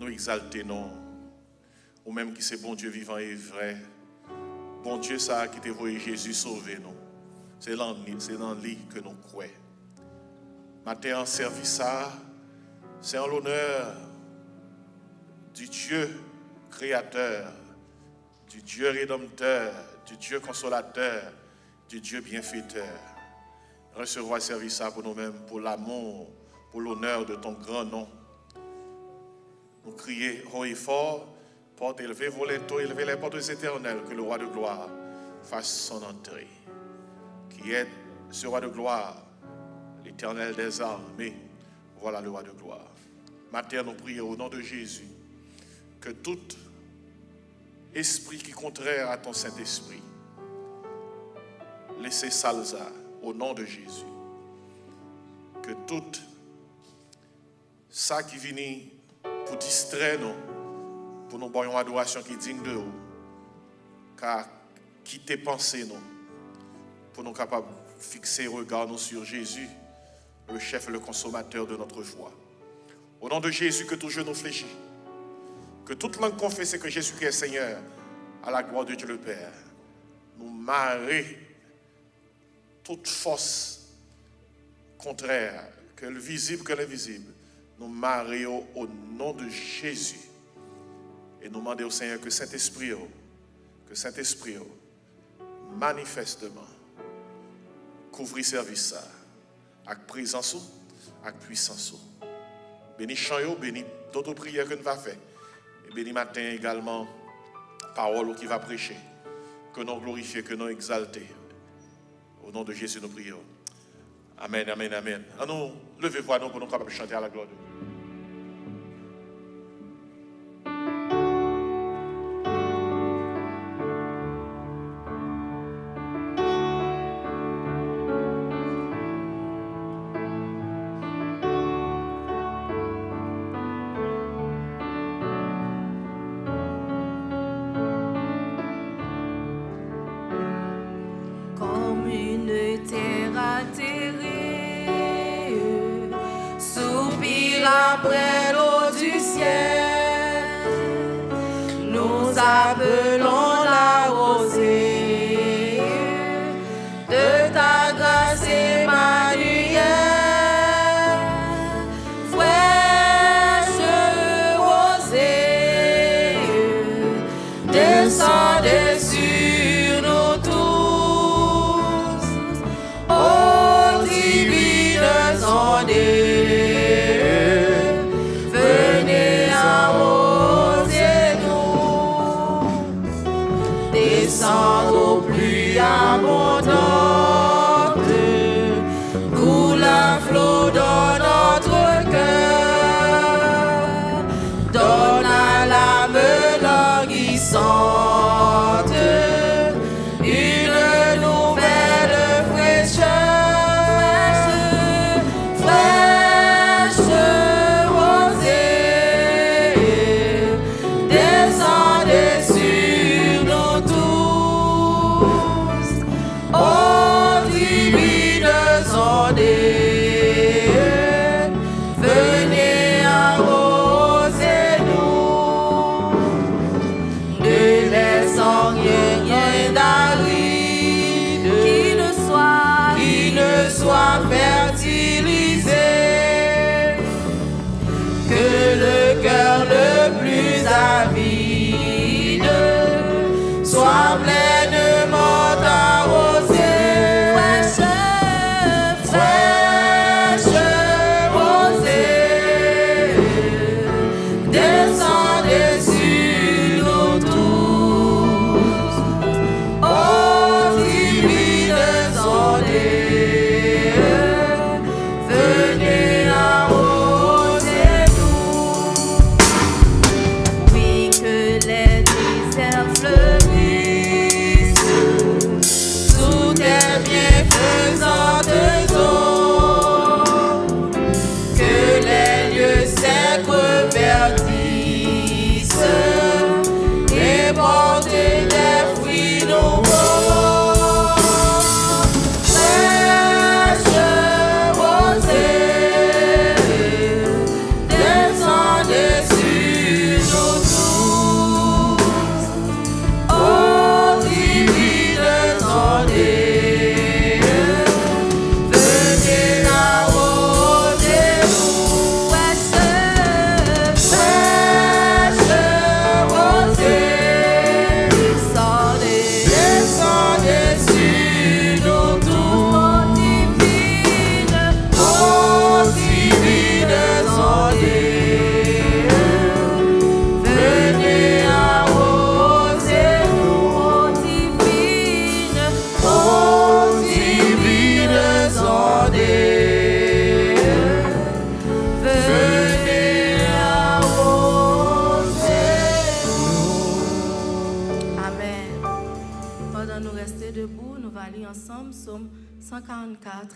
nous exalter, non. Ou même qui c'est bon Dieu vivant et vrai. Bon Dieu, ça qui t'a voulu Jésus sauver nous. C'est dans lui que nous croyons. Matin en service, c'est en l'honneur du Dieu créateur, du Dieu rédempteur, du Dieu consolateur, du Dieu bienfaiteur. Recevoir service ça pour nous-mêmes, pour l'amour, pour l'honneur de ton grand nom. Nous crions haut et fort, porte élevée, vos linteaux, élevez les portes éternelles, que le roi de gloire fasse son entrée. Qui est ce roi de gloire, l'Éternel des armées, voilà le roi de gloire. Matin, nous prions au nom de Jésus, que tout esprit qui est contraire à ton Saint-Esprit, laissez salza au nom de Jésus. Que tout ça qui vient pour distraire nous, pour nous avoir une adoration qui est digne de nous, car quitter penser nous, pour nous capables de fixer regard nous sur Jésus, le chef et le consommateur de notre joie. Au nom de Jésus, que tout genou fléchit, que toute langue confesse que Jésus-Christ est Seigneur, à la gloire de Dieu le Père. Nous marrer toute force contraire, que le visible que l'invisible, nous marrer au nom de Jésus. Et nous demander au Seigneur que Saint-Esprit, manifestement, couvrir service ça, avec présence, avec puissance. Bénis chant, bénis d'autres prières que nous va faire. Et bénis matin également, parole qui va prêcher. Que nous glorifions, que nous exalter. Au nom de Jésus, nous prions. Amen, amen, amen. Nous levez-vous nous pour nous capables de chanter à la gloire de Dieu. Après l'eau du ciel, nous appelons la rosée de ta grâce Emmanuel, fraîche rosée, descendez sur nous tous, ô divine ondée. 144,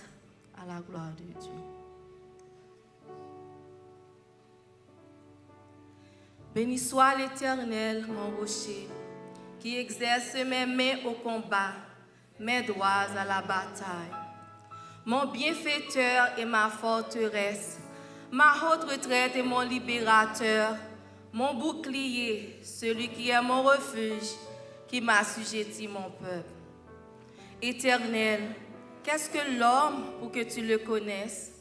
à la gloire de Dieu. Béni soit l'Éternel, mon rocher, qui exerce mes mains au combat, mes doigts à la bataille. Mon bienfaiteur et ma forteresse, ma haute retraite et mon libérateur, mon bouclier, celui qui est mon refuge, qui m'assujettit mon peuple. Éternel, qu'est-ce que l'homme pour que tu le connaisses,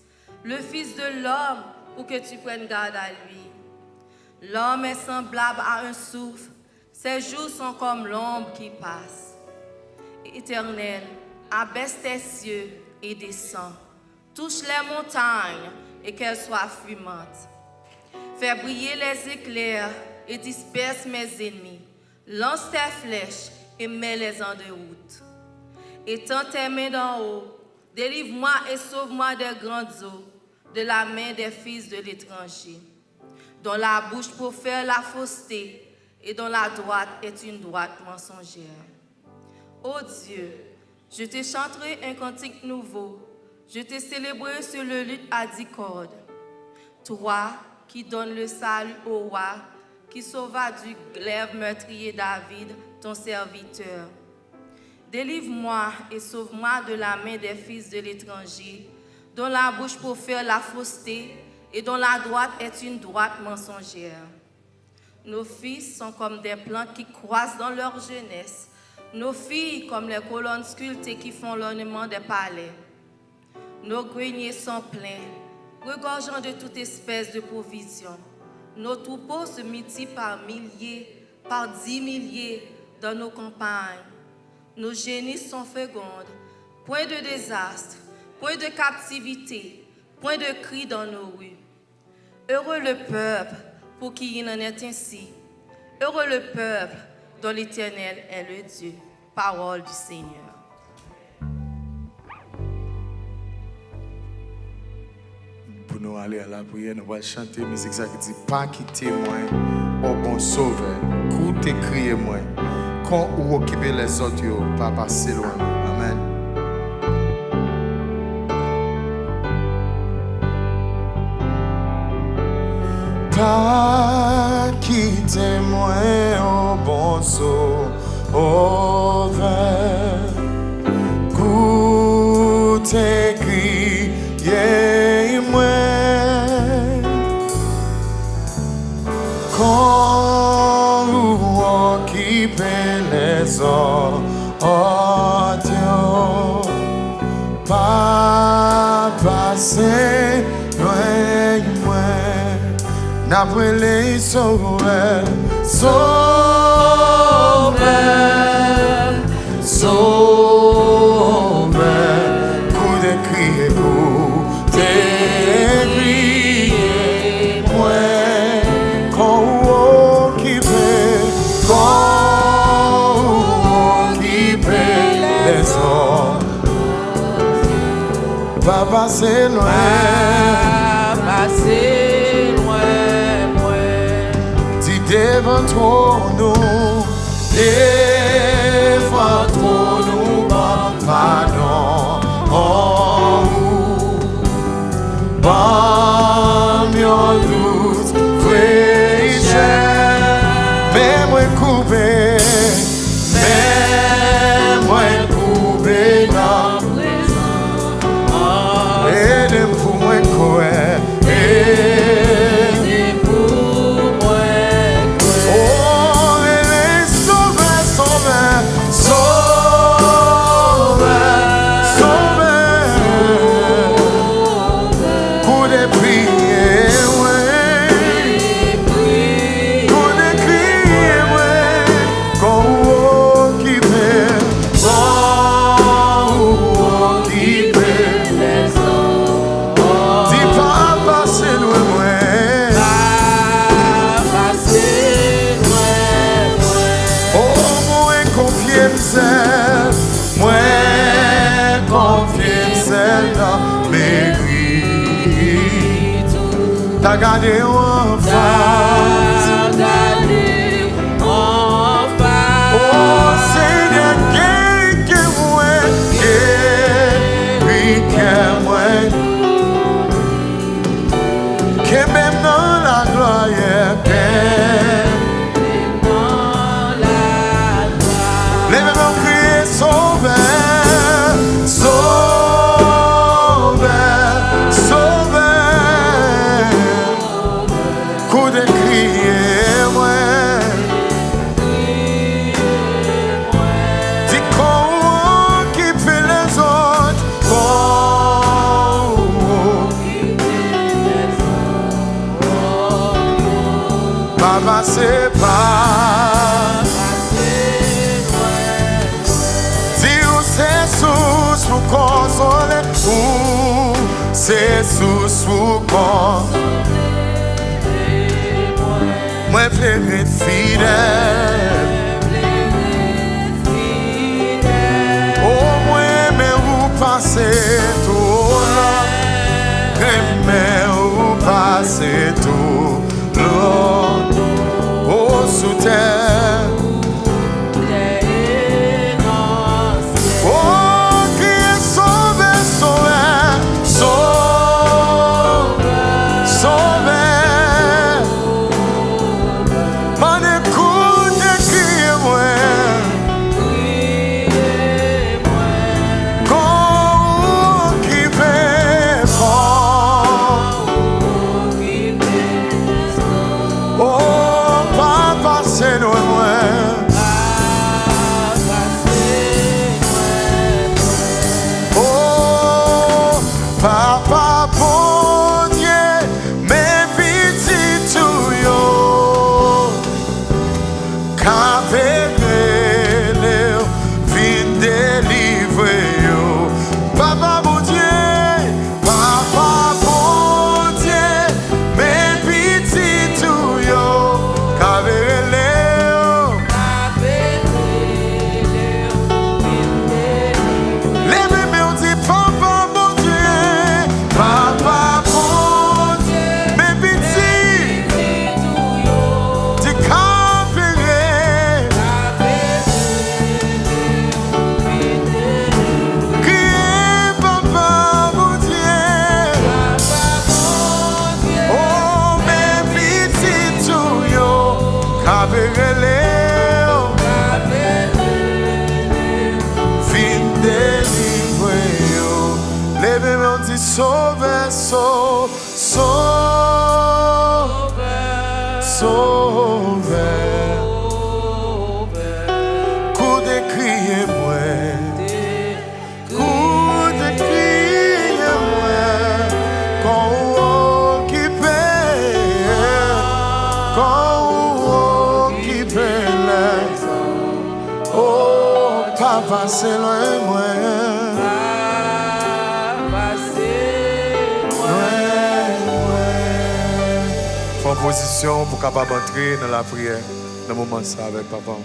le Fils de l'homme pour que tu prennes garde à lui? L'homme est semblable à un souffle, ses jours sont comme l'ombre qui passe. Éternel, abaisse tes cieux et descends, touche les montagnes et qu'elles soient fumantes. Fais briller les éclairs et disperse mes ennemis. Lance tes flèches et mets-les en déroute. Étends tes mains d'en haut, délivre-moi et sauve-moi des grandes eaux, de la main des fils de l'étranger, dont la bouche profère la fausseté et dont la droite est une droite mensongère. Ô Dieu, je te chanterai un cantique nouveau, je te célébrerai sur le luth à 10 cordes. Toi qui donnes le salut au roi, qui sauva du glaive meurtrier David, ton serviteur. Délivre-moi et sauve-moi de la main des fils de l'étranger, dont la bouche profère la fausseté et dont la droite est une droite mensongère. Nos fils sont comme des plantes qui croissent dans leur jeunesse, nos filles comme les colonnes sculptées qui font l'ornement des palais. Nos greniers sont pleins, regorgeant de toute espèce de provisions. Nos troupeaux se multiplient par milliers, par 10 milliers dans nos campagnes. Nos génisses sont fécondes, point de désastre, point de captivité, point de cri dans nos rues. Heureux le peuple pour qui il en est ainsi. Heureux le peuple dont l'Éternel est le Dieu. Parole du Seigneur. Pour nous aller à la prière, nous allons chanter musique qui dit pas quitter moi, ô bon sauveur, écoutez crier moi, quand ou occuper les autres, pas passer loin. Amen. Pas quitter moi, ô bon sauveur, écoutez crier moi. Quand vous occupez les autres, pas passer loin de moi. N'après les sauveurs, sauveurs, sauveurs, coup de crier, coup de crier, moi. Quand vous occupez les autres, pas passer loin, passer loin, dis devant toi nous, pardon, oh, bon, mon doute, mais moi coupé dans et de pour moi quoi, t'as gardé en face. Oh Seigneur, que moi, coup de crier moi. Dis qu'on occupe les autres. Papa c'est pas. Dis où c'est sous pour consoler. Où c'est sous pour consoler. Moi plairai fidèle. Au moins mais où passer tout là. Mais où passer tout là. Oh sous terre. Oh qui est sauvé, sauvé, sauvé, sauvé. M'en écoute et criez-moi. Quand qui fait fort. Oh papa c'est loin. Oh papa bon Dieu, mes petits tuyaux, qu'avez les vin délivrer yo. Papa bon Dieu, mes petits tuyaux, qu'avez les bébés on dit papa bon Dieu, mes petits, dis qu'avez criez papa bon Dieu. Oh mes petits tuyaux, qu'avez fin délivrer yo. Les bébés ont dit sauve, sauve, sauve, sauve. Coup de crier moi, coup de crier moi. Quand on occupe, quand on occupe les. Oh papa c'est loin moi. En position pour capable entrer dans la prière dans le moment ça avec papa.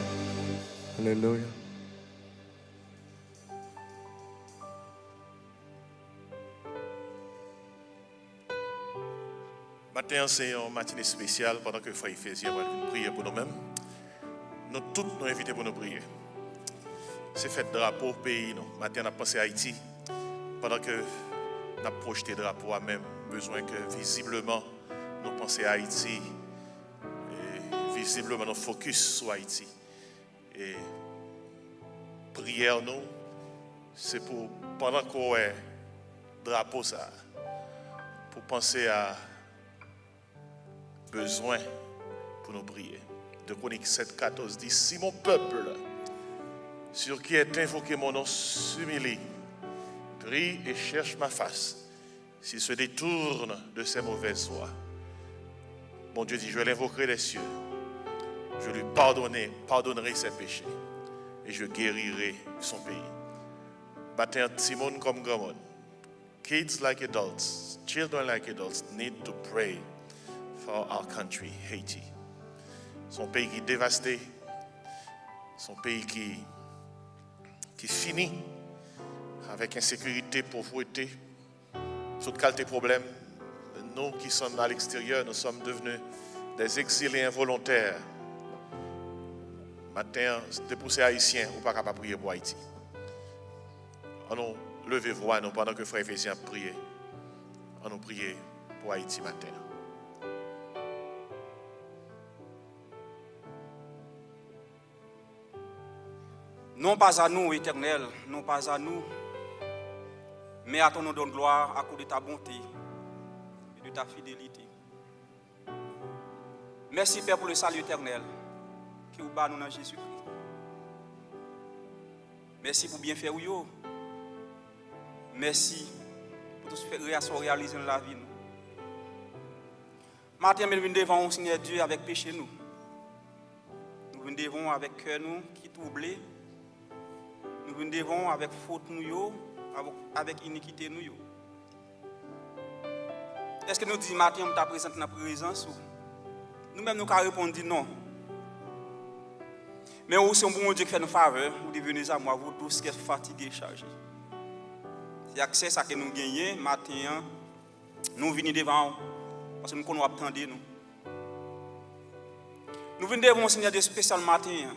Alléluia. Matin, c'est une matinée spéciale pendant que Frère Ephésien va prier pour nous-mêmes. Nous tous nous invités pour nous prier. C'est fait drapeau pays. Nous. Matin, on a pensé à Haïti. Pendant que nous avons projeté le drapeau à même, besoin que visiblement nous pensions à Haïti. Et visiblement nous focus sur Haïti. Et prière nous, c'est pour, pendant qu'on est drapeau ça, pour penser à besoin pour nous prier. De Chroniques 7, 14 dit, si mon peuple, sur qui est invoqué mon nom, s'humilie, prie et cherche ma face, s'il se détourne de ses mauvaises voies, mon Dieu dit, je l'invoquerai des cieux, je lui pardonnerai ses péchés, et je guérirai son pays. Matin, Timon comme grand monde, kids like adults, children like adults need to pray for our country, Haiti. Son pays qui est dévasté, son pays qui finit avec insécurité, pauvreté, toute qualité de problème. Nous qui sommes à l'extérieur, nous sommes devenus des exilés involontaires. Matin, c'était pour ces Haïtiens, ou pas capable de prier pour Haïti. Allons lever voix nous pendant que Frère Ephésien priait. Allons prier pour Haïti matin. Non pas à nous, Éternel, non pas à nous, mais à ton nom de gloire, à cause de ta bonté et de ta fidélité. Merci Père pour le salut éternel qui vous bat nous dans Jésus-Christ. Merci pour bien faire yo. Merci pour tout ce que vous réalisez dans la vie. Matin, nous venons devant le Seigneur Dieu avec péché nous. Nous venons devant avec cœur nous qui troublé. Nous venons devant avec faute nous, avec iniquité nous. Est-ce que nous disons matin, nous sommes présents dans la présence? Nous-mêmes, nous avons répondu non. Mais aussi, un bon Dieu qui fait une faveur, vous devenez à moi, vous tous qui êtes fatigués et chargés. C'est accès à ça que nous gagnons, matin, nous venons devant, parce que nous connaissons attendre nous. Nous venons devant un Seigneur de spécial matin,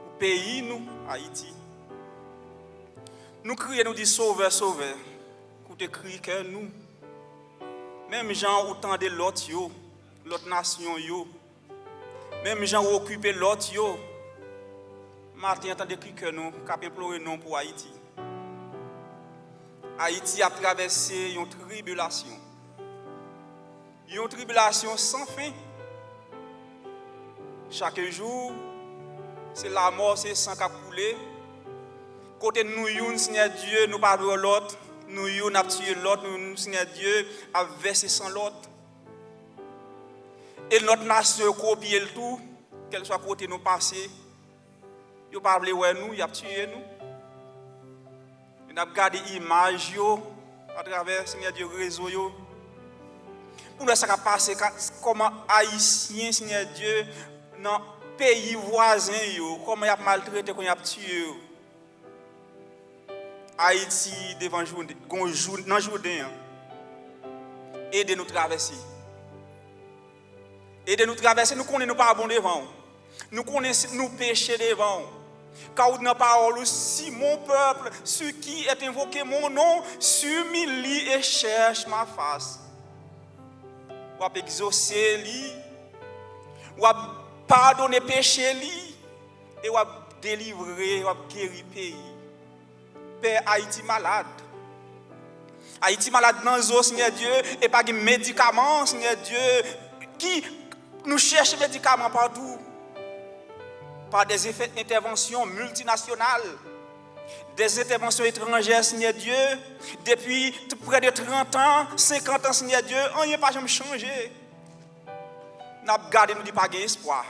au pays, nous, Haïti. Nous crions, nous disons sauveur, sauveur. Nous te crions que nous. Même gens autant de l'autre, l'autre nation, même gens occupés l'autre, matin, entendez que nous, capé pleurer non pour Haïti. Haïti a traversé une tribulation. Une tribulation sans fin. Chaque jour, c'est la mort, c'est le sang qui a coulé. Côté de nous, Seigneur Dieu, nous parlons l'autre. Nous avons tué l'autre, nous, Seigneur Dieu, a versé sans l'autre. Et notre nation a copié le tout, quel soit côté nous passer. Nous parlons de nous, ils ont tué nous. Nous avons gardé l'image à travers Seigneur Dieu, le réseau. Pour nous, ça a passé comment Haïtiens, Seigneur Dieu, dans le pays voisin, comment ils ont maltraité, comment ils ont tué. Haïti devant dans Jourdain. Aidez-nous traverser. Aidez-nous traverser, nous connaissons pas bon devant. Nous connaissons nous pécher devant. Car dans la parole, si mon peuple, ceux qui est invoqué mon nom, s'humilie et cherche ma face. Ou à exaucer lui, ou à pardonner péché lui, et ou à délivrer, ou à guérir pays. Père, Haïti malade. Haïti malade dans les os, Seigneur Dieu, et pas de médicaments, Seigneur Dieu, qui nous cherche des médicaments partout. Par des effets d'intervention multinationales, des interventions étrangères, Seigneur Dieu, depuis près de 30 ans, 50 ans, Seigneur Dieu, on n'y a pas jamais changé. Nous avons gardé, nous dit pas d'espoir.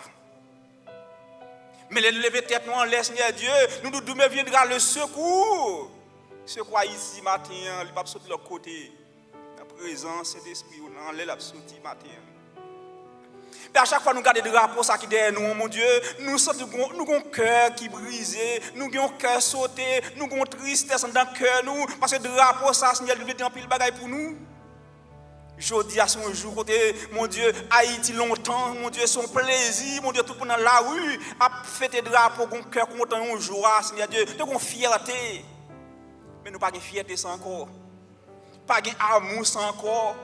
Mais les lever tête nous en l'air, Seigneur Dieu, nous nous disons, mais viendra le secours. Secours ici, matin, il va sauter de l'autre côté. La présence et l'esprit, on en l'air, il va sauter matin. Mais à chaque fois, nous regardons des drapeaux qui derrière nous, mon Dieu, nous avons un cœur qui brise, nous avons un cœur sauté, nous avons une tristesse dans le cœur, nous, parce que le drapeau, ça, Seigneur, il veut un pile bagaille pour nous. Jeudi à son jour, côté, mon Dieu, Haïti longtemps, mon Dieu, son plaisir, mon Dieu, tout le monde dans la rue, a fêté drapeau, mon cœur content, un jour, Seigneur Dieu, nous avons fierté. Mais nous n'avons pas de fierté sans encore. Pas d'amour sans encore.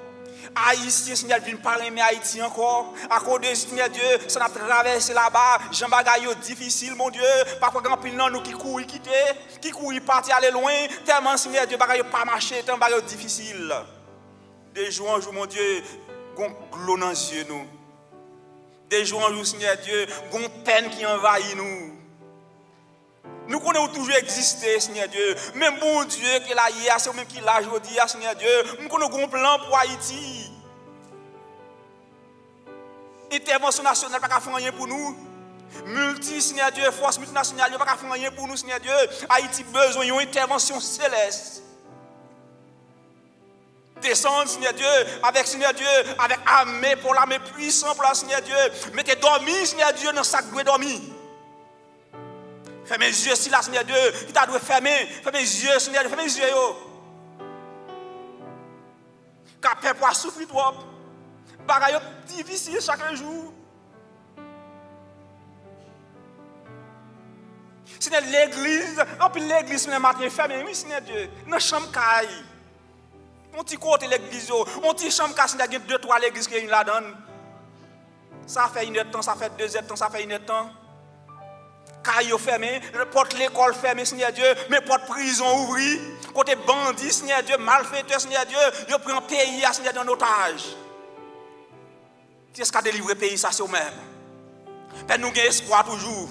Haïtien, Seigneur, vient parler, mais Haïti encore. À cause de Seigneur Dieu, ça a traversé là-bas. Jean Bagaille difficile, mon Dieu. Parfois, grand pile nous qui courent quitter, qui courent partir aller loin. Tellement, Seigneur Dieu, Bagaille pas marcher, tellement Bagaille difficile. Des jours en jour, mon Dieu, gon glou dans les yeux nous. Des jours en jour, Seigneur Dieu, gon peine qui envahit nous. Nous connaissons toujours exister, Seigneur Dieu. Même bon Dieu qui est là hier, c'est même qui est là aujourd'hui, Seigneur Dieu. Nous connaissons un plan pour Haïti. Intervention nationale, pas faire rien pour nous. Seigneur Dieu, force multinationale, pas faire rien pour nous, Seigneur Dieu. Haïti besoin d'une intervention céleste. Descendre, Seigneur Dieu, avec armée pour l'armée puissante pour la Seigneur Dieu. Mettez dormir, Seigneur Dieu, dans le sac de dormir. Fermez les yeux, si là, Seigneur Dieu, qui t'a dû fermer. Fermez les yeux, Seigneur Dieu, fermez les yeux. Car le peuple a souffert trop. Bagaille difficile chaque jour. Seigneur, l'église, en plus l'église, le matin, fermez, oui, Seigneur Dieu, dans la chambre caille. On t'y côté l'église, on t'y chambre caille, Seigneur, il y a 2-3 l'églises qui sont là-dedans. Ça fait une heure de temps, ça fait 2 heures de temps, ça fait une heure de temps. Caillou fermé, porte l'école fermée, Seigneur Dieu, mais porte prison ouvrie, côté bandit, Seigneur Dieu, malfaiteur, Seigneur Dieu, il prend pays, Seigneur Dieu, en otage. Qui est-ce qui a délivré le pays, ça c'est eux-mêmes. Père, nous avons espoir toujours.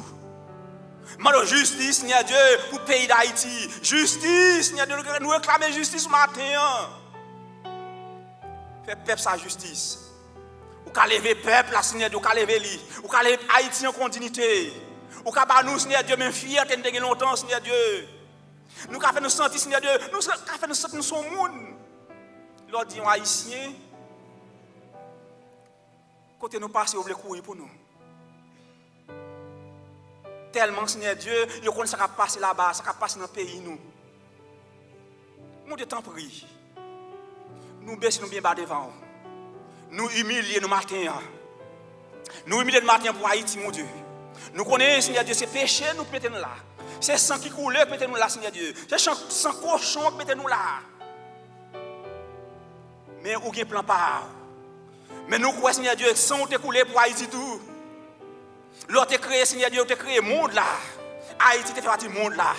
Demandons justice, Seigneur Dieu, pour le pays d'Haïti. Justice, Seigneur Dieu, nous réclamons justice ce matin. Fais peuple sa justice. Ou qu'à lever peuple, Seigneur Dieu, ou qu'à lever lui. Ou qu'à lever Haïti en continuité. Ou qu'à nous, Seigneur Dieu, même fierté de longtemps, Seigneur Dieu. Nous qu'à faire nous sentir, Seigneur Dieu, nous qu'à faire nous sentir nous sommes monde. L'on dit, Haïtien, côté nous passer, vous voulez courir pour nous. Tellement, Seigneur Dieu, nous connaissons ce qui passe là-bas, ce qui passe dans le pays, nous. Mon Dieu, t'en prie. Nous baissons bien bas devant. Nous humilions nous matin. Nous humilions le matin pour Haïti, mon Dieu. Nous connaissons, Seigneur Dieu, c'est péché, nous mettons là. C'est sang qui coule, mettez-nous là, Seigneur Dieu. C'est sang cochon, mettez-nous là. Mais où est plan par? Mais nous croyons, Seigneur Dieu, sang te coulé pour Haïti tout. L'autre créé, Seigneur Dieu, tu as créé le monde là. Haïti fait partie du monde là.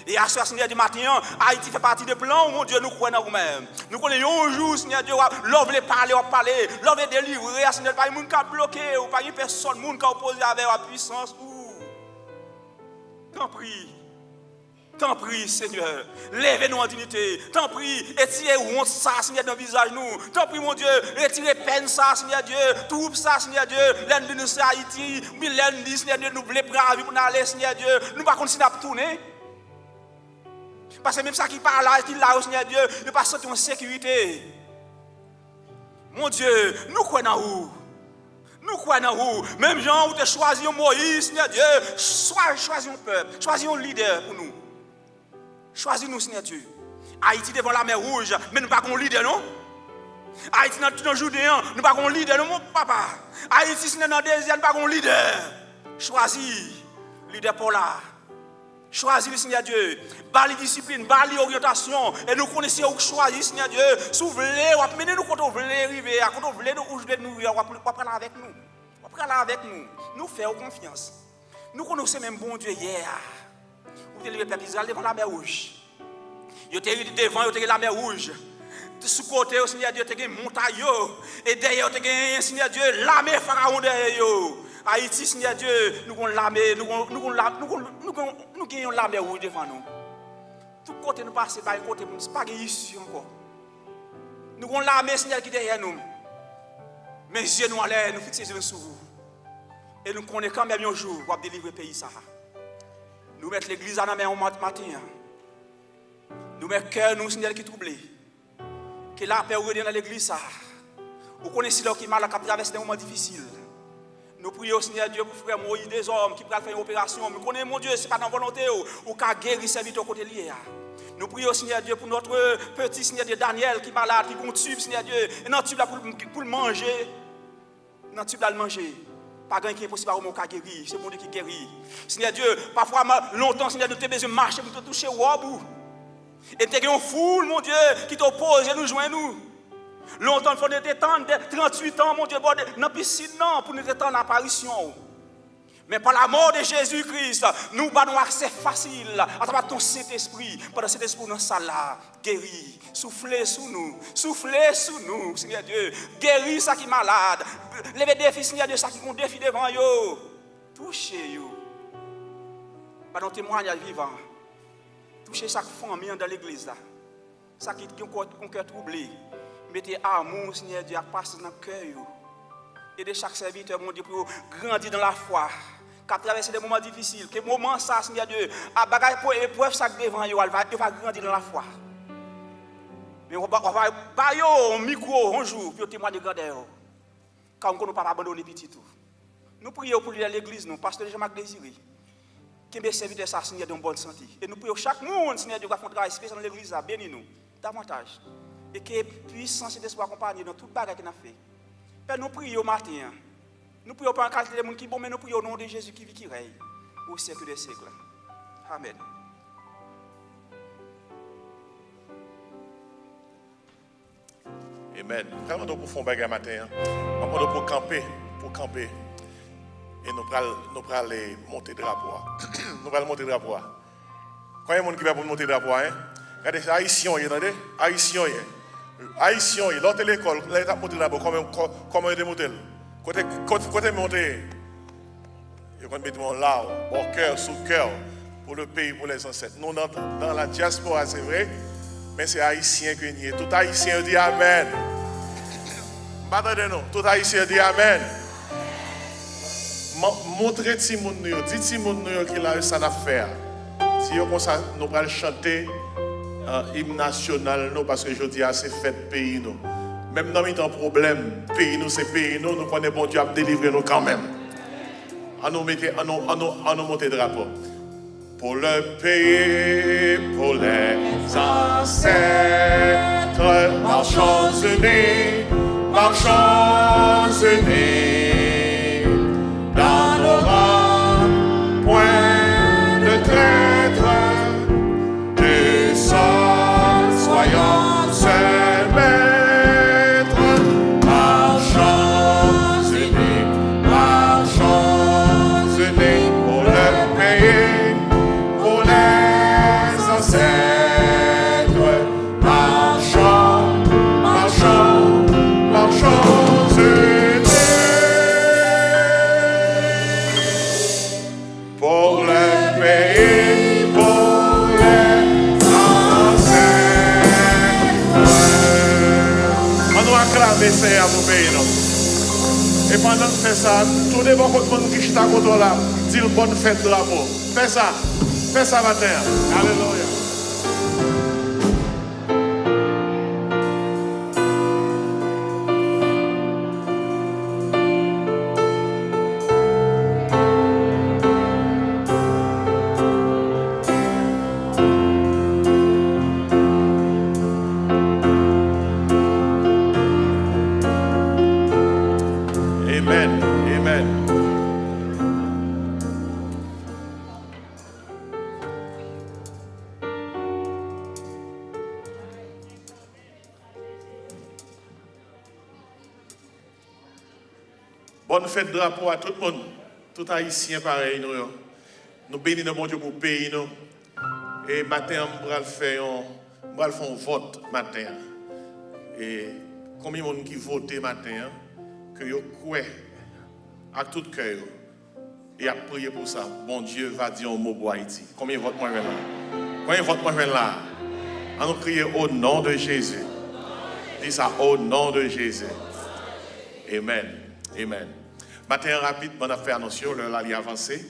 Et à ce Seigneur Dieu, matin, Haïti fait partie du plan, mon Dieu, nous croyons en vous-même. Nous connaissons un jour, Seigneur Dieu, l'on veut parler, l'on veut délivrer, Seigneur Dieu, pas de monde qui a bloqué, ou pas de personne qui a opposé avec la puissance. T'en prie, Seigneur, levez-nous en dignité. T'en prie, étirez honte ça, Seigneur, dans le visage nous. T'en prie, mon Dieu, retirez peine ça, Seigneur Dieu. Trouve ça, Seigneur Dieu. L'un de nous, c'est Haïti. Mais l'un de nous, Seigneur Dieu, nous voulons braver pour aller, Seigneur Dieu. Nous ne pouvons pas continuer à tourner. Parce que même ça qui parle là, qui là, Seigneur Dieu, ne pas sentir en sécurité. Mon Dieu, nous croyons en vous. Nous croyons en vous. Même gens où tu as choisi Moïse, Seigneur Dieu, choisis un peuple, choisis un leader pour nous. Choisis-nous, Seigneur Dieu. Haïti devant la mer Rouge, mais nous ne sommes pas un leader, non? Haïti dans le Judéen, nous ne sommes pas un leader, non, mon papa? Haïti, Seigneur, dans le désert, nous ne sommes pas un leader. Choisis, leader pour là. Choisis le Seigneur Dieu. Bali discipline, bali orientation. Et nous connaissons où choisir, Seigneur Dieu. Si vous voulez, menez-nous quand vous voulez arriver, quand vous voulez nous prendre avec nous. Vous prendre avec nous. Nous faisons confiance. Nous connaissons même bon Dieu hier. Vous avez le peuple Israël devant la mer Rouge. Vous avez devant la mer Rouge. De ce côté, Seigneur Dieu, vous avez une montagne. Et derrière, vous avez, Seigneur Dieu, l'armée Pharaon derrière. Haïti, Seigneur Dieu, nous avons l'armée, nous avons l'armée rouge devant nous. Tout côté nous passons par un côté, ce n'est pas ici encore. Nous avons l'armée, Seigneur, qui est derrière nous. Mais yeux nous en l'air, nous fixons les yeux sur vous. Et nous connaissons quand même un jour pour délivrer le pays. Nous mettons l'église à la main au matin. Nous mettons le cœur, nous, Seigneur, qui est troublé. Que la paix revient dans l'église. Vous connaissez l'homme qui est mal à traverser des moments difficiles. Nous prions, Seigneur Dieu, pour frère Moïse, des hommes qui peuvent faire une opération. Nous connaissons, mon Dieu, ce n'est pas dans la volonté ou qu'à guérir serviteur côté lié. Nous prions, Seigneur Dieu, pour notre petit Seigneur Dieu Daniel qui est malade, qui a un tube, Seigneur Dieu. Et dans le tube là pour le manger. Dans le tube là, le manger. Pas grand qui est possible à mon cas guérir. C'est mon Dieu qui guérit. Seigneur Dieu, parfois, longtemps, Seigneur Dieu, tu as besoin de marcher pour te toucher au bout. Et tu as une foule, mon Dieu, qui t'oppose et nous joint nous. Longtemps, il faut nous détendre, 38 ans, mon Dieu, dans la piscine, pour nous détendre l'apparition. Mais par la mort de Jésus-Christ, nous avons accès facile à travers ton Saint-Esprit. Pendant cet esprit dans la salle là, guéris, soufflez sous nous, Seigneur Dieu. Guéris ça qui est malade. Levez des défis, Seigneur Dieu, ça qui ont défi devant vous. Touchez vous. Par nos témoignages vivants. Touchez chaque famille dans l'église là. Ça qui a un cœur troublé. Mettez amour, Seigneur Dieu, à passer dans le cœur. Aidez chaque serviteur, mon Dieu, pour grandir dans la foi. Qu'à traverser des moments difficiles. Que moment ça, Seigneur Dieu, à bagaille pour épreuve, ça devant il va grandir dans la foi. Mais on va un micro un jour pour témoigner de grandeur. Car on ne peut pas abandonner petit tout. Nous prions pour l'église, nous, pasteur Jean-Marc Désiré. Qui est serviteur ça, Seigneur, dans bonne santé. Et nous prions chaque monde, Seigneur Dieu, qui a fait un travail spécial dans l'église, bénis-nous davantage. Et que puissance et d'espoir accompagne dans toute bagarre qu'on a fait. Père, nous prions au matin. Nous prions pour un qualité de monde qui est bon, mais nous prions au nom de Jésus qui vit, qui règne au siècle des siècles. Amen. Amen. Vraiment pour faire un bagarre matin. Vraiment pour camper. Et nous allons aller monter le drapeau. Nous allons monter le drapeau. Quand il y a des gens qui veulent monter le drapeau, regardez, les Haïtiens, regardez, Haïtiens, l'autre l'école, les monter le drapeau, comment ils montent. Côté monté, je vais mettre mon là, au cœur, sous cœur, pour le pays, pour les ancêtres. Nous, dans la diaspora, c'est vrai, mais c'est haïtien que nous sommes. Tout haïtien dit Amen. Attendez-nous, tout haïtien dit Amen. Montrez Timoun nous, dites Timoun nous qu'il a ça à faire. Si nous allons chanter hymne national, nous, parce que je dis, c'est fait pays nous. Même dans un problème, pays nous, c'est pays nous, nous connaissons bon Dieu à délivrer nous quand même. On nous monter drapeau. Pour le pays, pour les ancêtres, marchons unis, dans nos rangs, point de traître, du sang, soyons seuls maîtres, marchons unis pour le pays, pour les ancêtres, marchons unis. Pour le pays, pour les ancêtres. On nous acclame Seigneur pour pays. Et pendant que fait ça, tous les bons monde qui sont à côté là, disent bonne fête de l'amour. Fais ça matin. Alléluia. Amen. Amen. Bonne fête de drapeau à tout le monde. Tout haïtien pareil. Nous bénissons mon Dieu pour le pays. Et matin, on va faire un vote matin. Et combien de monde qui vote matin, que vous croyez à tout cœur et à prier pour ça. Bon Dieu va dire un mot pour Haïti. Combien de votes moi là? Combien de votes moi là? On nous crie au nom de Jésus. Dis ça au nom de Jésus. Amen. Amen. Matin rapide, on a fait annonce, l'heure là, il a avancé.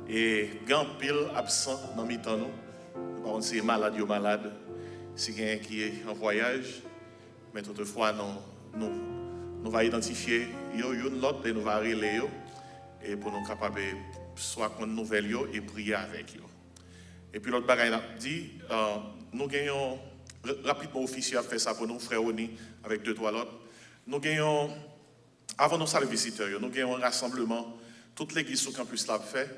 Et grand pile absent dans mi-temps nous. Par contre, c'est malade ou malade. Si quelqu'un qui est en voyage, mais toutefois, nous allons identifier l'autre et nous allons relayer et pour nous capables soit qu'on nouvelle et prier avec eux. Et puis l'autre bagaille a dit, nous gagnons rapidement officier à faire ça pour nous, frère Oni, avec 2-3 autres. Nous gagnons, avant nos salles visiteurs, nous gagnons un rassemblement, toute l'église sur campus l'a fait.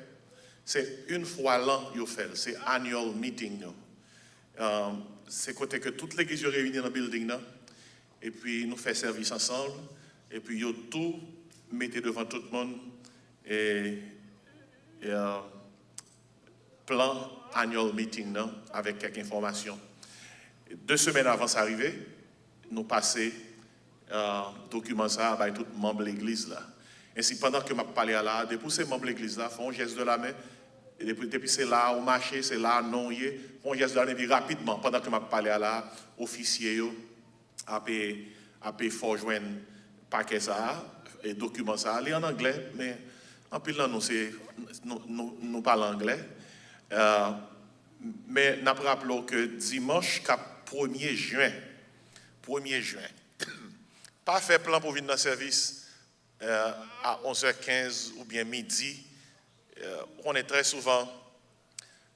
C'est une fois l'an, c'est annual meeting. C'est côté que toute l'église est réunie dans le building. Et puis nous faisons service ensemble. Et puis nous tout mettez devant tout le monde. Et plan annual meeting avec quelques informations. 2 semaines avant ça arriver, nous passons document ça avec tout membre de l'église là. Ainsi pendant que je parle là, depuis ces membres de l'église là font un geste de la main. Et depuis c'est là au marché, c'est là non yé, font un geste de la main puis rapidement pendant que je parle là, officier yo a faut joindre paquet ça et document ça, aller en anglais mais en pile là nous parlons anglais. Mais nous rappelons que dimanche 1er juin, pas fait plan pour venir dans le service à 11h15 ou bien midi. On est très souvent,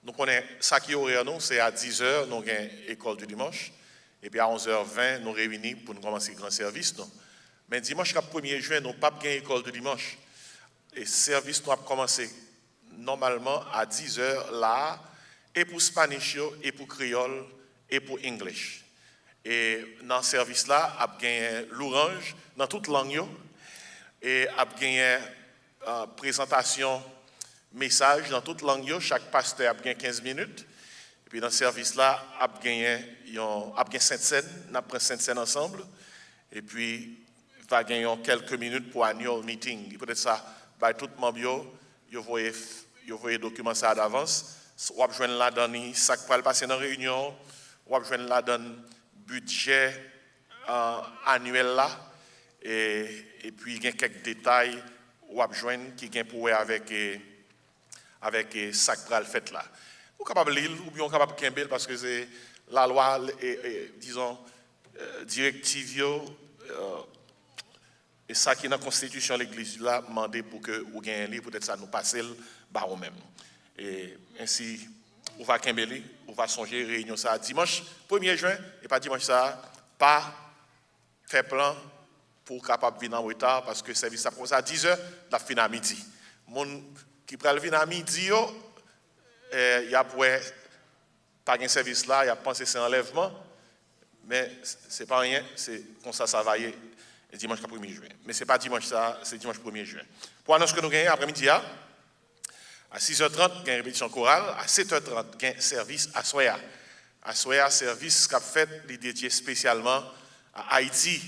nous connaissons ça qui est horaire, c'est à 10h, nous avons une école du dimanche. Et puis à 11h20, nous réunissons pour nous commencer le grand service. Mais dimanche 1er juin, nous n'avons pas de école du dimanche. Et le service nous a commencé normalement à 10h là, et pour Spanish, et pour créole, et pour English. Et dans ce service-là, il y a gagné l'orange dans toute langue, et il y a gagné présentation, message dans toute langue, chaque pasteur a gagné 15 minutes. Et puis dans ce service-là, il y a gagné Sainte-Seine, on a pris Sainte-Seine ensemble. Et puis va gagner quelques minutes pour annual meeting. Peut-être ça, by tout le monde, vous voyez les documents ça d'avance. Vous avez joindre là dans ça qui va passer dans la réunion. Vous avez joindre là dans le budget annuel là. Et puis il y a quelques détails vous avez joindre qui gagne pour avec ça qui va le fait là. Vous êtes capable de lire ou bien vous êtes capable de kembel parce que c'est la loi disons directive et ça qui est dans la constitution de l'église là demandé pour que vous gagnez un livre peut-être ça nous passer par vous-même. Et ainsi on va kembeli, on va songer réunion ça dimanche 1er juin et pas dimanche ça pas faire plan pour capable venir en retard parce que le service ça commence à 10h, la fin à midi. Mon qui pral venir à midi il y a pour pas un service là, il a pensé c'est enlèvement mais c'est pas rien, c'est comme ça va y dimanche 1er juin. Mais c'est pas dimanche ça, c'est dimanche 1er juin. Pour annoncer que nous gagnons après-midi à 6h30, il y a une répétition chorale, à 7h30, il y a un service à Soya. À Soya, service qu'a fait dédié spécialement à Haïti.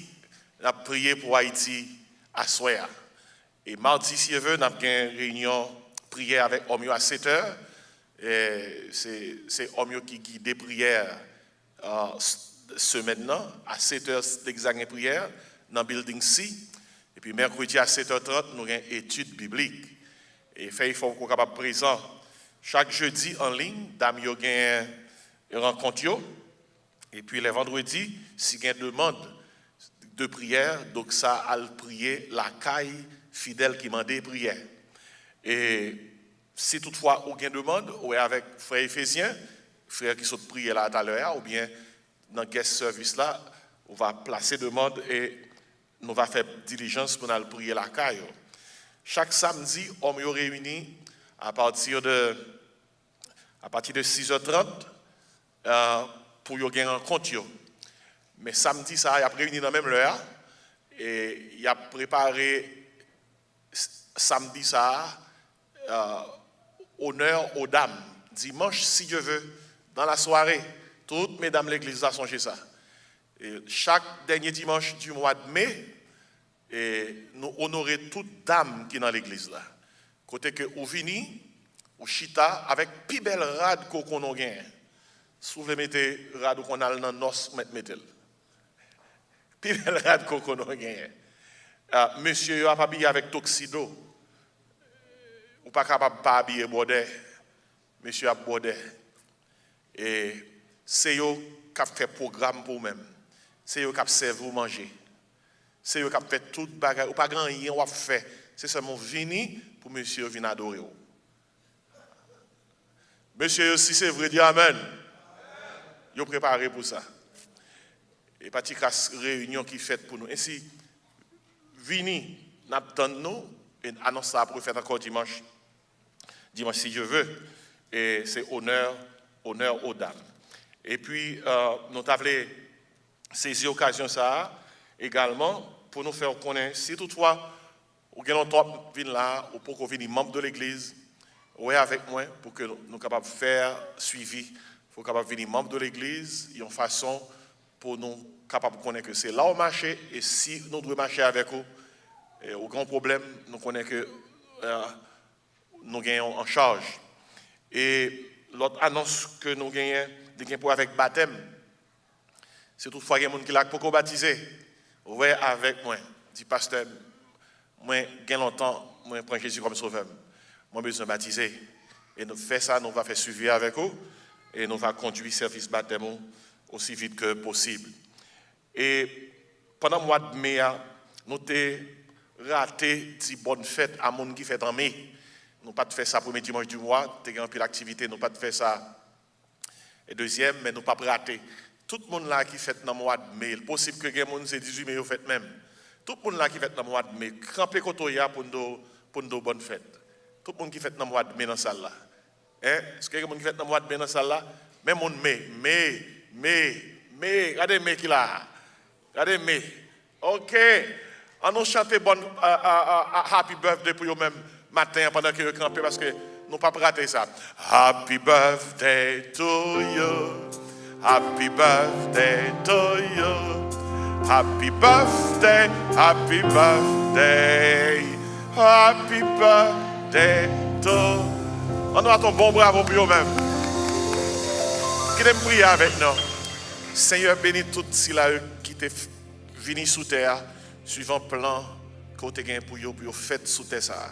On a prié pour Haïti à Soya. Et mardi, si vous voulez, on a une réunion prière avec Omio à 7h. C'est Omio qui guide des prières semaine-là, à 7h d'examen prière, dans le building C. Et puis mercredi à 7h30, nous avons une étude biblique. Et il faut qu'on soit capable présent. Chaque jeudi en ligne, dame yo gagne rencontre. Et puis les vendredis, si il y a une demande de prière, donc ça a prier la caille fidèle qui m'a des prières. Et si toutefois aucune demande, ou avec frère Éphésiens, frère qui sont priés là tout à l'heure, ou bien dans le guest service là, on va placer demande et nous va faire diligence pour aller prier la caille. Chaque samedi, on est réunis à partir de 6h30 pour y avoir une rencontre. Mais samedi, ça, il a réuni dans la même heure et il a préparé samedi, ça, honneur aux dames. Dimanche, si Dieu veut, dans la soirée, toutes mesdames de l'église ont songé ça. Et chaque dernier dimanche du mois de mai, et nous honorer toute dame qui est dans l'église là. Côté que ou vini, ou chita avec plus belle rade qu'on a gagné. Si vous voulez mettre rade qu'on a dans nos mettez. Plus belle rade qu'on a gagné. Monsieur a pas habillé avec tuxedo. Ou pas capable pas habiller bordet. Monsieur a bordet. Et c'est eux qui fait programme pour même. C'est eux qui servent vous manger. C'est eux qui ont fait toute bagarre. Ou pas grand rien ou fait. C'est seulement vini pour monsieur venir adorer. Monsieur, si c'est vrai, dis amen. Ils ont préparé pour ça. Et pas de réunion qui fait pour nous. Ainsi, vini, nous et annonce ça pour faire encore dimanche. Dimanche si je veux. Et c'est honneur aux dames. Et puis, nous avons saisi l'occasion ça. Également, pour nous faire connaître, si toutefois, vous avez longtemps venir là, ou pour que vous venez membre de l'église, ou avec moi, pour que nous soyons capables de faire suivi, il faut capable venir membre de l'église, il y a une façon pour nous capables de connaître que c'est là où marcher, et si nous devons marcher avec vous, au grand problème, nous connaissons que nous gagnons en charge. Et l'autre annonce que nous gagnons pour avec baptême, c'est toutefois qu'il y a des gens qui l'ont pour baptiser. Ouais, avec moi, dit pasteur, moi, j'ai longtemps, moi, prends Jésus comme sauveur. Moi, besoin de baptiser. Et nous faisons ça, nous va faire suivi avec vous, et nous va conduire le service baptême aussi vite que possible. Et pendant le mois de mai, nous avons raté des bonnes fêtes à monde qui fait en mai. Nous pas fait ça le premier dimanche du mois, nous avons un peu d'activité, nous pas fait ça. Et deuxième, mais nous pas raté. Tout le monde là qui fait dans le mois de mai, il est possible que les gens c'est 18 mai au fait même. Tout le monde là qui fait dans le mois de mai, crampé kotoya pour nos bonnes fêtes. Tout le monde qui fait dans le mois de mai dans la salle là. Est-ce que les gens qui fait dans le mois de mai dans la salle là, même mon mai, regardez mai qui là. Regardez mai. OK. On nous chante bonne happy birthday pour eux-mêmes matin pendant que vous crampez parce que nous pas rater ça. Happy birthday to you. Happy birthday to you. Happy birthday, happy birthday, happy birthday to. On doit ton bon bravo pour eux-mêmes. Qui t'aime prier avec nous. Seigneur, bénis tout ceux qui t'est venu sous terre, suivant le plan que tu as gagné pour eux faire sous terre ça.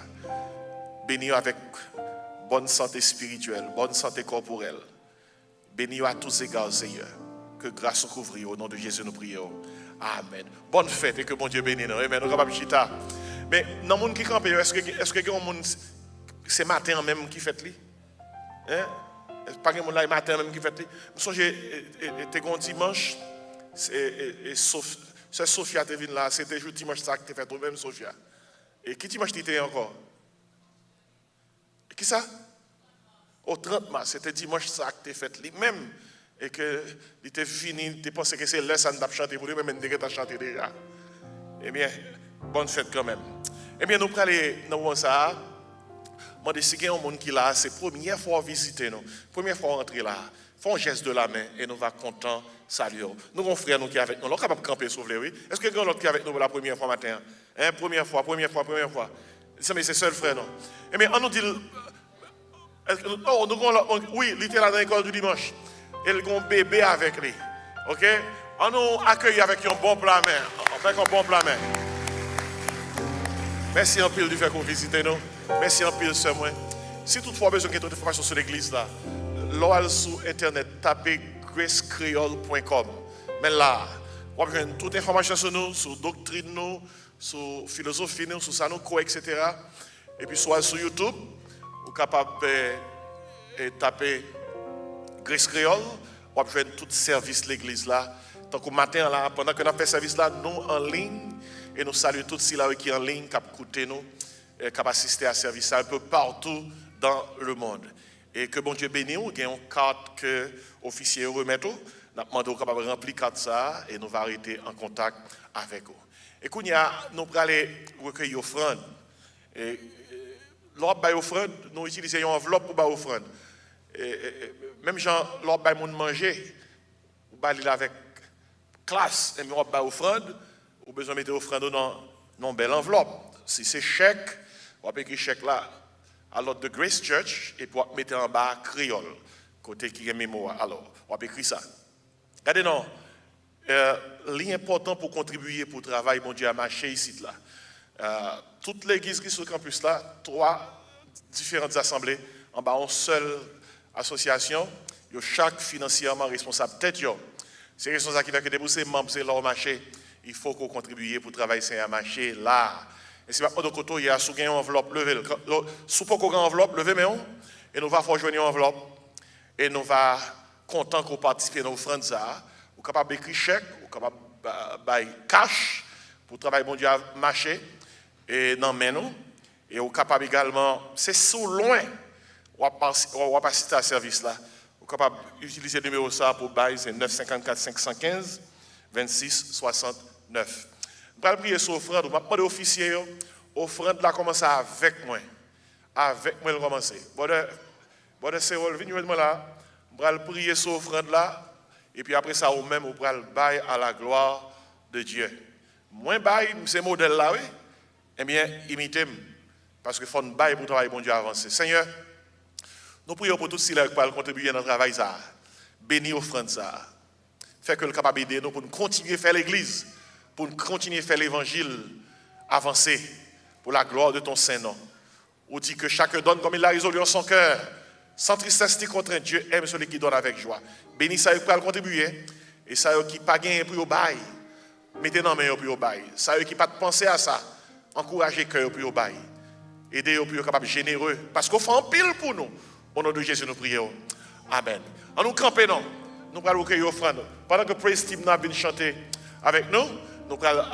Bénis avec bonne santé spirituelle, bonne santé corporelle. Bénis à tous égards, Seigneur. Que grâce nous couvre au nom de Jésus nous prions. Amen. Bonne fête et que bon Dieu bénisse. Amen. Nous sommes chita. Mais dans le monde qui campe, est-ce que monde c'est matin même qui fait lui? Hein? Pas que monde là matin même qui fait lui. Je songe t'es un dimanche et c'est Sophia te vient là, c'était jour dimanche ça que tu fait toi même Sophia. Et qui dimanche tu étais encore? Qui ça? Au 30 mars, c'était dimanche ça que tu fait lui-même. Et que il était fini, tu pensais que c'est là ça n'a pas chanté pour lui, mais tu as chanté déjà. Eh bien, bonne fête quand même. Eh bien, nous prenons aller dans ça. Moi, si il y a un monde qui est là, c'est la première fois visiter nous, première fois entrer là. Font un geste de la main et nous va content saluer. Nous avons un frère nous qui est avec nous. Nous sommes capables de camper sur oui. Est-ce que quelqu'un d'autre qui est avec nous pour la première fois matin? Hein? Première fois. Mais c'est seul frère, non? Eh bien, on nous dit. Oui, il était là dans l'école du dimanche. Et il a un bébé avec lui. Ok? On nous accueille avec un bon plat main. Avec un bon plat main. Merci en pile du fait qu'on visite nous. Merci en pile, sœur. Si toutefois besoin de toute information sur l'église là, l'oral sur internet, tapez gracecreole.com. Mais là, vous avez toute information sur nous, sur doctrine nous, sur philosophie nous, sur ça nous quoi, etc. Et puis soit sur YouTube, vous êtes capable de taper Grace Creole, vous avez tout service de l'église là. Tant qu'au matin là, pendant que nous avons fait service là, nous en ligne et nous saluons tous ceux qui sont en ligne, qui écoutent nous, qui assistent à service un peu partout dans le monde. Et que bon Dieu bénisse, il y a une carte que l'officier remet. Nous demandons capable de remplir carte ça et nous allons arrêter en contact avec vous. Et quand nous allons aller recueillir offrande. Et l'ordre de offrande, nous utilisons une enveloppe pour offrande. Même gens, l'ordre de manger, vous allez avec classe, et nous allons offrande, vous besoin de mettre offrande dans une belle enveloppe. Si c'est chèque, vous allez écrire chèque là à l'ordre de Grace Church et pour mettre en bas créole, côté qui est mémoire. Alors, on va écrire ça. Regardez, non, l'important pour contribuer pour le travail, bon Dieu, à marcher ici, là. Toute l'église qui est sur le campus, là, 3 différentes assemblées, en bas, une seule association, chaque financièrement responsable. Peut-être, c'est responsable qui fait que débourser membres, c'est leur marché. Il faut qu'on contribue pour travailler, c'est un marché là. Et si maintenant de côté, il y a une enveloppe, levez. Sous pas qu'on a une enveloppe, levez, mais on. Et nous allons faire une enveloppe. Et nous allons, content qu'on participe à nos offrandes, ça. Vous êtes capable d'écrire chèque, vous êtes capable de cash pour travailler, bon Dieu, à marcher. Et dans nous. Et vous êtes capable également, c'est sous loin, on va pas assister à ce service là. Vous êtes capable d'utiliser le numéro ça pour bail, c'est 954 515 26 69. Je vais prier sur l'offrande. Je vais demander aux officiers, l'offrande là commence avec moi. Avec moi, elle commence. Bon, c'est venez moi là. Je vais prier sur l'offrande là. Et puis après ça, vous-même, vous allez bailler à la gloire de Dieu. Moi, bailler, c'est modèle là, oui. Eh bien, imitez-moi. Parce que il faut nous bailler pour travailler, bon Dieu, avancer. Seigneur, nous prions pour tous ceux qui peuvent contribuer dans le travail. Bénis l'offrande ça. Fait que le capable d'aider nous pour nous continuer à faire l'église. Pour nous continuer à faire l'évangile, avancer pour la gloire de ton Saint-Nom. On dit que chacun donne comme il l'a résolu en son cœur, sans tristesse ni contrainte. Dieu aime celui qui donne avec joie. Bénis ça qui peut contribuer, et ça qui pas gagné pour au bail, mettez dans main pour au bail. Ça qui pas penser à ça, encouragez cœur pour au bail. Aidez pour capable généreux, parce qu'on fait un pile pour nous. Au nom de Jésus nous prions. Amen. En nous camper non, nous allons recueillir offrande. Pendant que Praise Team n'a venu chanter avec nous. Nous allons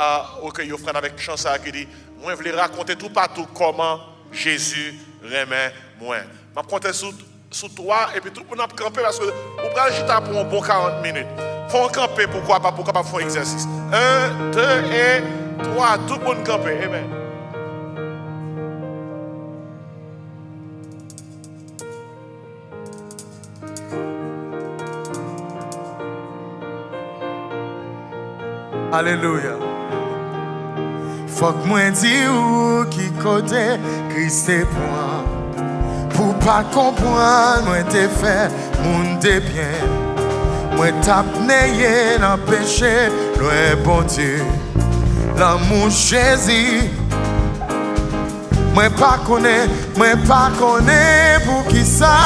recueillir offrande avec chanson qui dit moi je voulais raconter tout partout comment Jésus remet moi. Je vais compter sous toi et puis tout le monde a campé parce que vous allez juste pour un bon 40 minutes. Faut camper pourquoi pas faire un exercice. 1, 2 et 3 tout le monde camper. Amen. Alléluia. Faut que moi dire qui côté Christ est pour pas comprendre moi t'ai fait monde de bien. Moi t'ap neye dans péché loin bon Dieu. L'amour Jésus. Moi pas connais pour qui ça.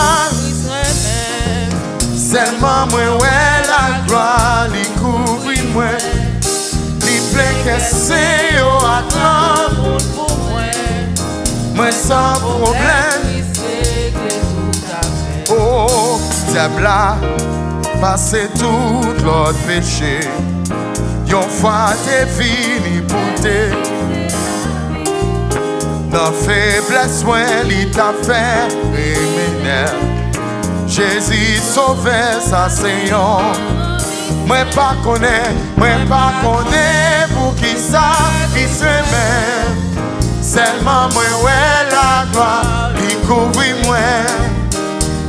Seulement moi ouais la gloire li couvrir moi. Li plein que c'est yo attend. Moi sans problème. Oh, diable là, passer tout l'autre péché. Yon fois t'es fini pour te. Dans faiblesse, li t'a fait criminel. Jésus sauve sa Seigneur. Moi pas connais pour qui ça qui se met. Seulement moi ouais la gloire, li couvrir moi.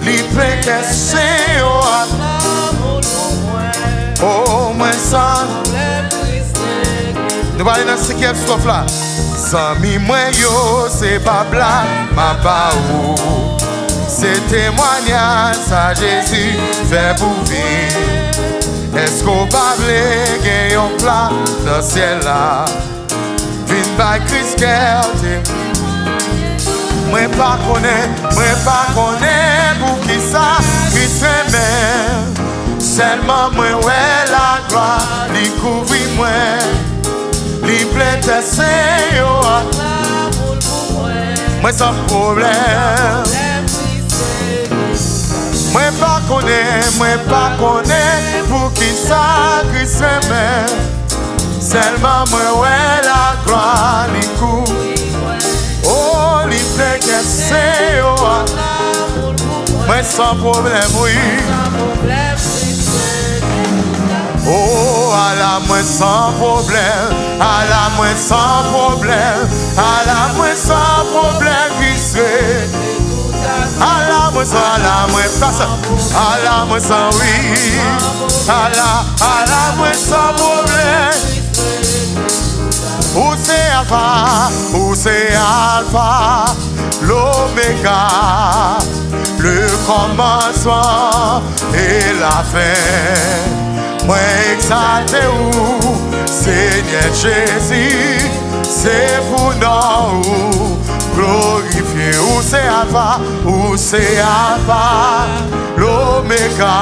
Li plein que c'est oh moi ça. Nous allons dans ce qui est strophe là. Sans mi moi yo c'est pas blague ma pa ou. C'est témoignage ça Jésus fait pour vivre. Est-ce qu'on va vle gen yon plat dans ciel là? Vin by Christ Kelty. Moi pas connais pour qui ça Christ même. Seulement moi ouais la gloire li couvrir moi. Li plein de Seigneur. Moi sans problème. Moi pas connais pour qui ça Christ même. Seulement moi ouais la gloire li couvrir. Oh li plein de Seigneur. Moi sans problème oui. Oh, à la moi sans problème, à la moi sans problème, à la moi sans problème qui serait. À la moi face, à la moi sans oui, à la moi sans problème. Où c'est Alpha, l'Oméga, le commencement et la fin. Moi exalté ou Seigneur Jésus, c'est pour nous glorifier. Où c'est Alpha, l'Oméga,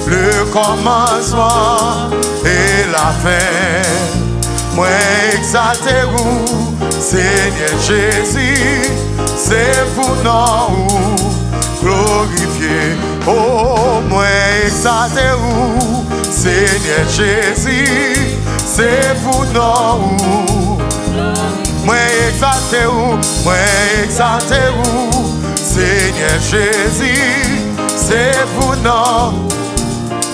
le commencement et la fin. Moi exalté ou Seigneur Jésus, c'est pour nous glorifier. Oh, moi exalté ou Seigneur Jésus, c'est pour nous. Moi exalté ou Seigneur Jésus, c'est pour nous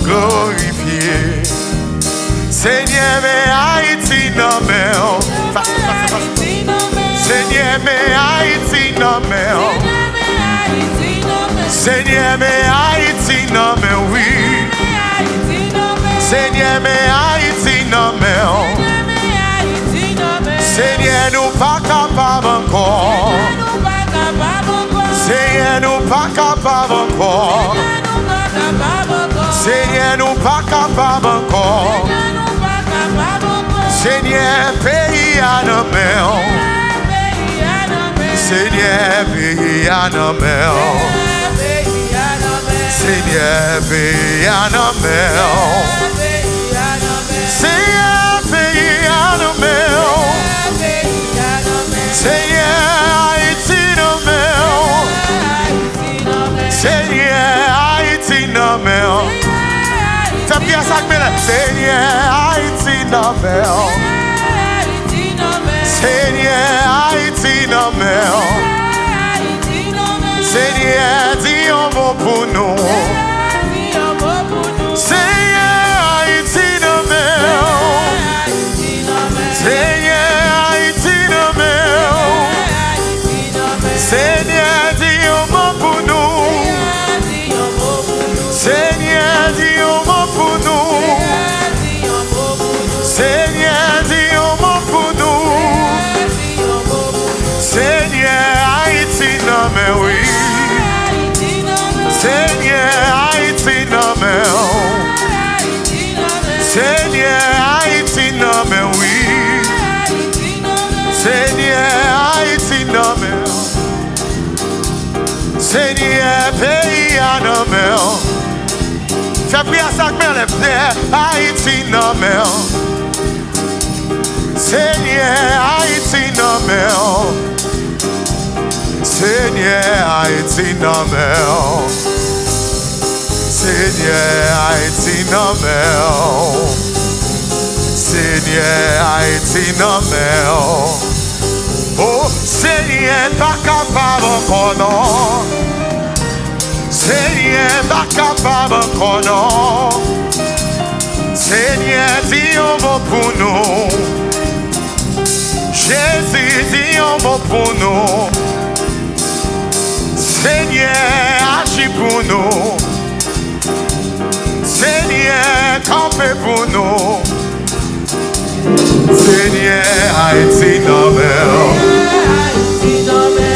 glorifier. Seigneur, mais Haïti non mais Seigneur, mais Haïti non mais Seigneur, mais Haïti non mais oui. Seigneur, mais Haïti non mais Seigneur, nous pas capables encore. Seigneur, nous pas capables encore. Seigneur, nous pas capables encore. Seigneur, pays à nos mains. Seigneur, pays à nos mains. Seigneur, pays à nos mains. Seigneur, pays à nos mains. Seigneur, Haïti nos mains. Seigneur, Haïti nos mains. C'est bien ça que Seigneur, Haïti nos mains. Seigneur, Haïti nos mains. Seigneur, dis un mot pour nous. Seigneur, Haïti nos mains. Seigneur, Haïti nos mains. Seigneur, dis un mot pour nous. Seigneur, dis un mot pour nous. Seigneur, Haïti non mais Seigneur, Haïti non mais oui. Seigneur, Haïti non mais Seigneur, pays à non mais fais prier à ça que les frères, Haïti non mais Seigneur, Haïti non mais Seigneur, Haïti non mais Seigneur, Haïti non mais Seigneur, Haïti non mais oh, Seigneur, pas capable encore non. Seigneur, pas capable encore non. Seigneur, dis un mot pour nous. Jésus, dis un mot pour nous. Seigneur, agis pour nous. Seigneur, campez pour nous. Seigneur, Haïti non mais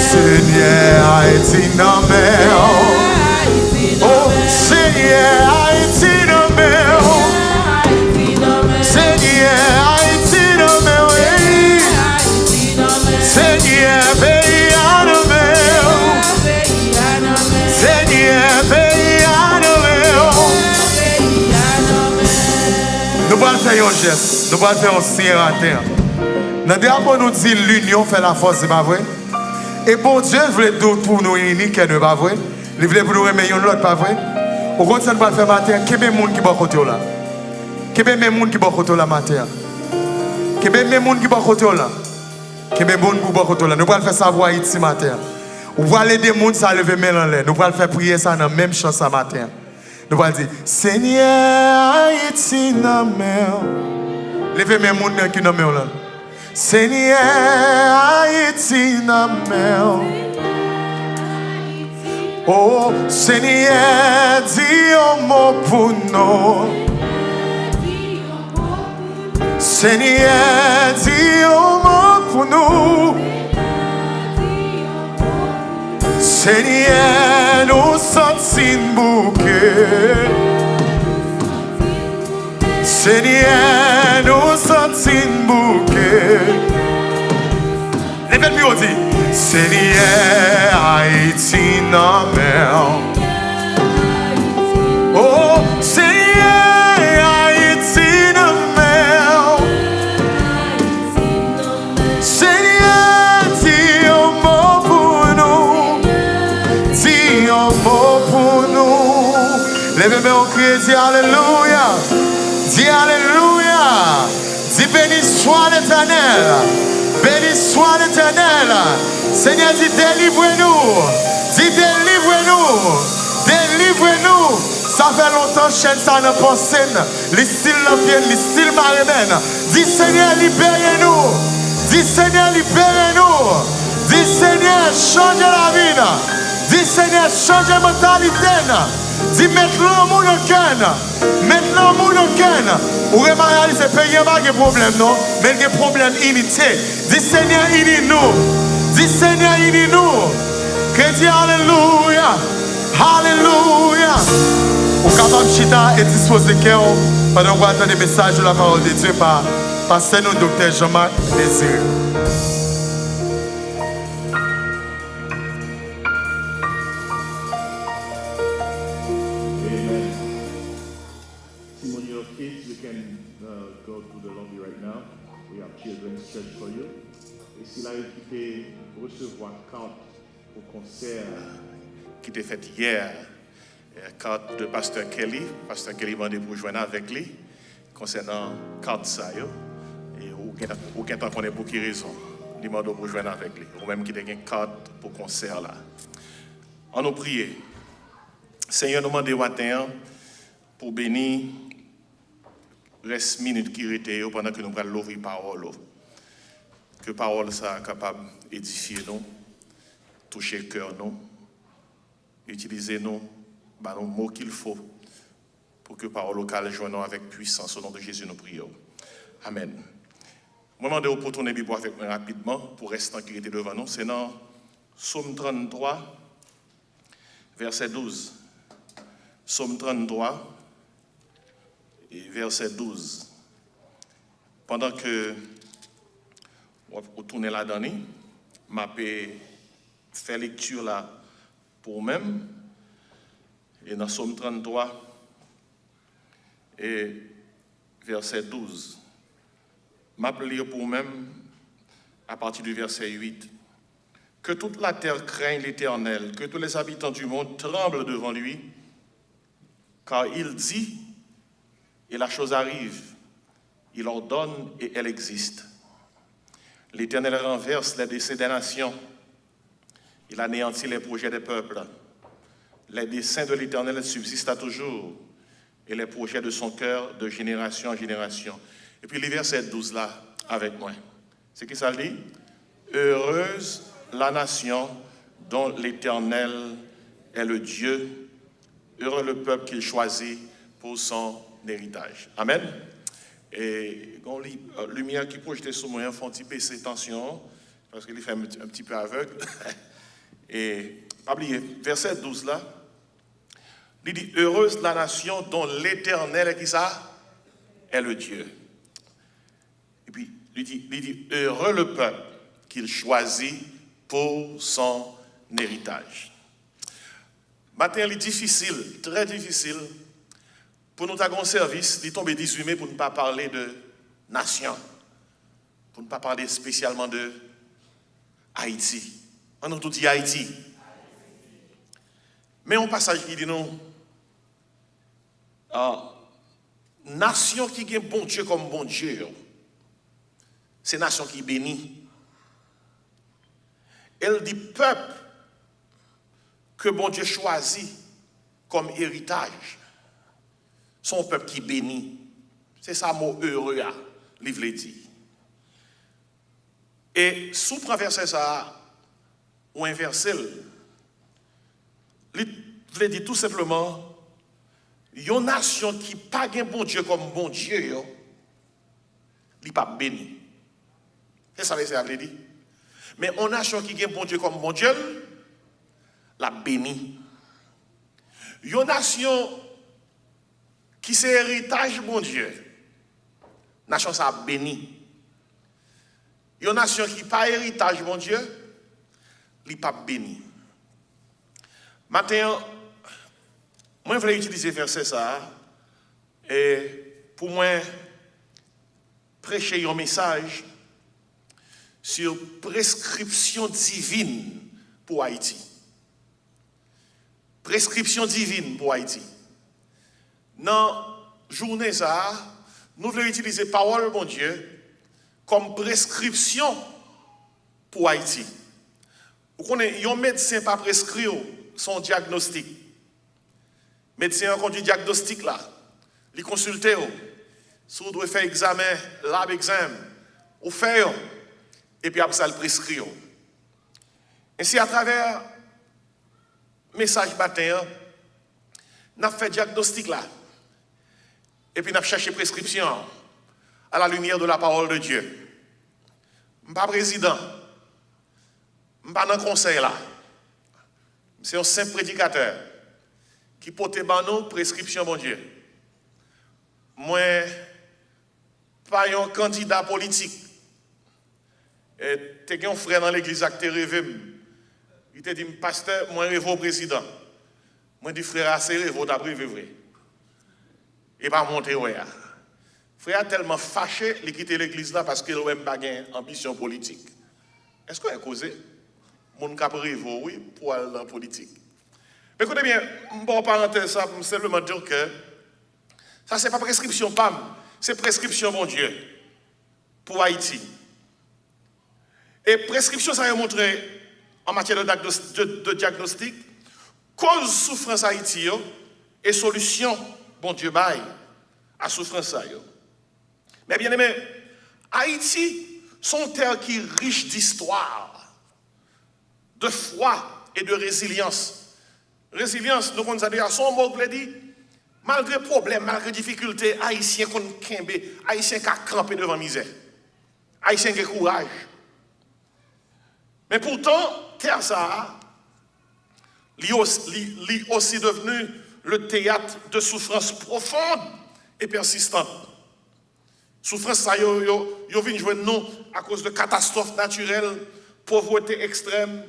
Seigneur, Haïti non mais oh, Seigneur, Haïti non mais Seigneur, Haïti non mais Seigneur, pays à non mais Seigneur, pays à non mais nous allons faire un geste. Nous allons faire un signe à terre. Dans le diable, nous dit l'union fait la force, c'est pas vrai? Et bon Dieu voulait tout pour nous unir, c'est pas vrai? Il voulait pour nous remettre l'autre, pas vrai? Au contraire, nous allons faire matin. Qu'il y ait des gens qui sont côté là. Qu'il y ait des gens qui sont côté là matin. Qu'il y ait des gens qui sont côté là. Qu'il y ait des gens qui sont côté là. Nous allons faire savoir ici matin. Nous allons aider les gens à lever main en l'air. Nous allons faire prier ça dans la même chance ce matin. Nous allons dire Seigneur, Haïti, non mais. Levez mes gens qui sont là. Seigneur, Haïti, non mais. Oh, Seigneur, dis un mot pour nous. Seigneur, dis un mot pour nous. Seigneur, nous sommes une bouquet. Seigneur, nous sommes une bouquet. Levez le mieux, dit Seigneur, Haïti, non mais. Oh, Seigneur, Haïti, non mais. Seigneur, dis un mot pour nous. Dis un mot pour nous. Levez-moi au cri, dis Alléluia. Dis Alléluia. Dis béni soit l'Éternel. Béni soit l'Éternel. Seigneur, dis délivrez-nous. Dis délivrez-nous. Délivrez-nous. Ça fait longtemps que chaîne ça n'a pas scène. Les styles viennent, les styles m'arrêtent. Dis Seigneur, libérez-nous. Dis Seigneur, libérez-nous. Dis Seigneur, changez la vie. Dis Seigneur, changez la mentalité. Dis maintenant l'amour dans le cœur. Maintenant l'amour dans le cœur. Ou remarquez, c'est pas un problème, non? Mais il y a un problème unité. Dis Seigneur, unis-nous. Dis Seigneur, unis-nous. Que dis Alléluia. Alléluia. Ou capable de chita et disposer cœur pendant qu'on va entendre des messages de la parole de Dieu par pasteur nous, docteur Jean-Marc Désiré. Children's Church for You. Et s'il a équipé recevoir carte au concert qui était fait hier, carte de Pasteur Kelly. Pasteur Kelly m'a demandé pour joindre avec lui concernant carte ça. Et aucun temps qu'on ait pour qui raison. Il m'a demandé pour joindre avec lui. Ou même qui a une carte pour concert là. On nous prier. Seigneur, nous demandons matin pour bénir. Reste minute qui était pendant que nous allons l'ouvrir parole. Que parole ça capable d'édifier nous, toucher le cœur nous, utiliser nous, bah nos mots qu'il faut pour que parole locale joigne avec puissance. Au nom de Jésus nous prions. Amen. Je demande pour tourner Bible avec moi rapidement pour rester en qui était devant nous. C'est dans Psaume 33, verset 12. Psaume 33, et verset 12. Pendant que vous tournez la dernière, je fait lecture là pour moi-même. Et dans Psaume 33, et verset 12, je vais lire pour moi-même à partir du verset 8. Que toute la terre craigne l'Éternel, que tous les habitants du monde tremblent devant lui, car il dit, et la chose arrive, il ordonne et elle existe. L'Éternel renverse les desseins des nations, il anéantit les projets des peuples. Les desseins de l'Éternel subsistent à toujours, et les projets de son cœur de génération en génération. Et puis le verset 12 là, avec moi. C'est qui ça dit? Heureuse la nation dont l'Éternel est le Dieu, heureux le peuple qu'il choisit pour son héritage. Amen. Et quand lumière qui projette sur moi, il faut un petit peu baisser tension, parce qu'il fait un petit peu aveugle. Et pas oublier, verset 12 là, il dit, heureuse la nation dont l'Éternel est qui ça? Est le Dieu. Et puis, il dit, heureux le peuple qu'il choisit pour son héritage. Matin, il est difficile, très difficile, pour nous avoir un service, il tombe 18 mai pour ne pas parler de nation, pour ne pas parler spécialement de Haïti. On a tout dit Haïti. Mais un passage qui dit non, nation qui a bon Dieu comme bon Dieu, c'est nation qui bénit. Elle dit peuple que bon Dieu choisit comme héritage. Son peuple qui bénit. C'est ça mot heureux, livre dit. Et sous verset ça, ou inversé, il veut dire tout simplement, une nation qui n'a pas un bon Dieu comme bon Dieu, il n'est pas béni. C'est ça que ça veut dire. Mais une nation qui a un bon Dieu comme bon Dieu, la béni. Une nation qui c'est héritage bon Dieu, nation ça béni. Une nation qui pas héritage bon Dieu, il pas béni. Maintenant, moi je voulais utiliser verset ça et pour moi prêcher un message sur prescription divine pour Haïti. Prescription divine pour Haïti. Dans la journée ça, nous voulons utiliser parole bon Dieu comme prescription pour Haïti. Vous connaissez, un médecin pas prescrire son diagnostic. Médecin a conduit diagnostic là, il consulte, si vous devez faire examen, lab examen, ou faire, et puis après ça le prescrire. Ainsi à travers message matin, nous avons fait diagnostic là. Et puis nous avons cherché prescription à la lumière de la parole de Dieu. Je ne suis pas président. Je ne suis pas dans le conseil là. C'est un simple prédicateur qui porte nous prescription, mon Dieu. Moi, pas un candidat politique. Et tu as un frère dans l'église qui t'a rêvé. Il t'a dit, pasteur, moi, je rêve au président. Moi, dis frère, c'est rêve, t'as rêvé vrai. Et pas monter, ouais. Frère a tellement fâché, il a quitté l'église là parce qu'il n'a pas ambition politique. Est-ce qu'on a causé? Mon cap rêve, oui, pour aller dans la politique. Mais écoutez bien, bon parenthèse, ça, pour simplement dire que ça, c'est pas prescription PAM, c'est prescription, mon Dieu, pour Haïti. Et prescription, ça a montré en matière de diagnostic, cause souffrance Haïti et solution, bon Dieu, bail à souffrance. Mais bien aimé, Haïti, son terre qui est riche d'histoire, de foi et de résilience. Résilience, nous avons dit à son mot, vous dit, malgré problème, malgré difficulté, Haïtien qui kembe, Haïtien qui a campé devant misère, Haïtien qui a courage. Mais pourtant, terre ça, lui aussi devenu le théâtre de souffrances profondes et persistantes. Souffrance, ça, yo vient jouer nous à cause de catastrophes naturelles, pauvreté extrême,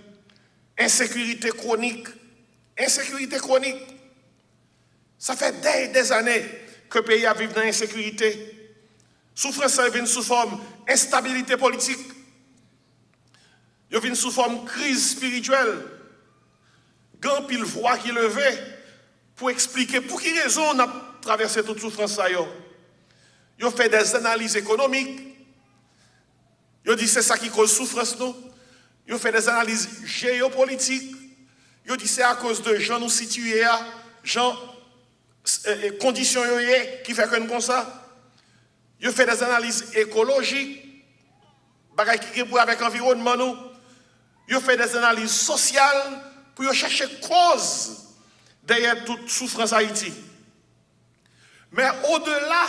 insécurité chronique. Insécurité chronique. Ça fait des années que le pays a vécu dans l'insécurité. Souffrance, ça vient sous forme instabilité politique. Il vient sous forme crise spirituelle. Grand pile voix qui levait pour expliquer pour quelle raison on a traversé toute souffrance. Ils ont fait des analyses économiques. Ils ont dit c'est ça qui cause souffrance. Ils ont fait des analyses géopolitiques. Ils ont dit c'est à cause de gens nous situés, gens, conditions qui fait que nous comme ça. Ils ont fait des analyses écologiques, bagaille qui est pour avec l'environnement nous. Ils ont fait des analyses sociales pour chercher cause derrière toute souffrance Haïti. Mais au-delà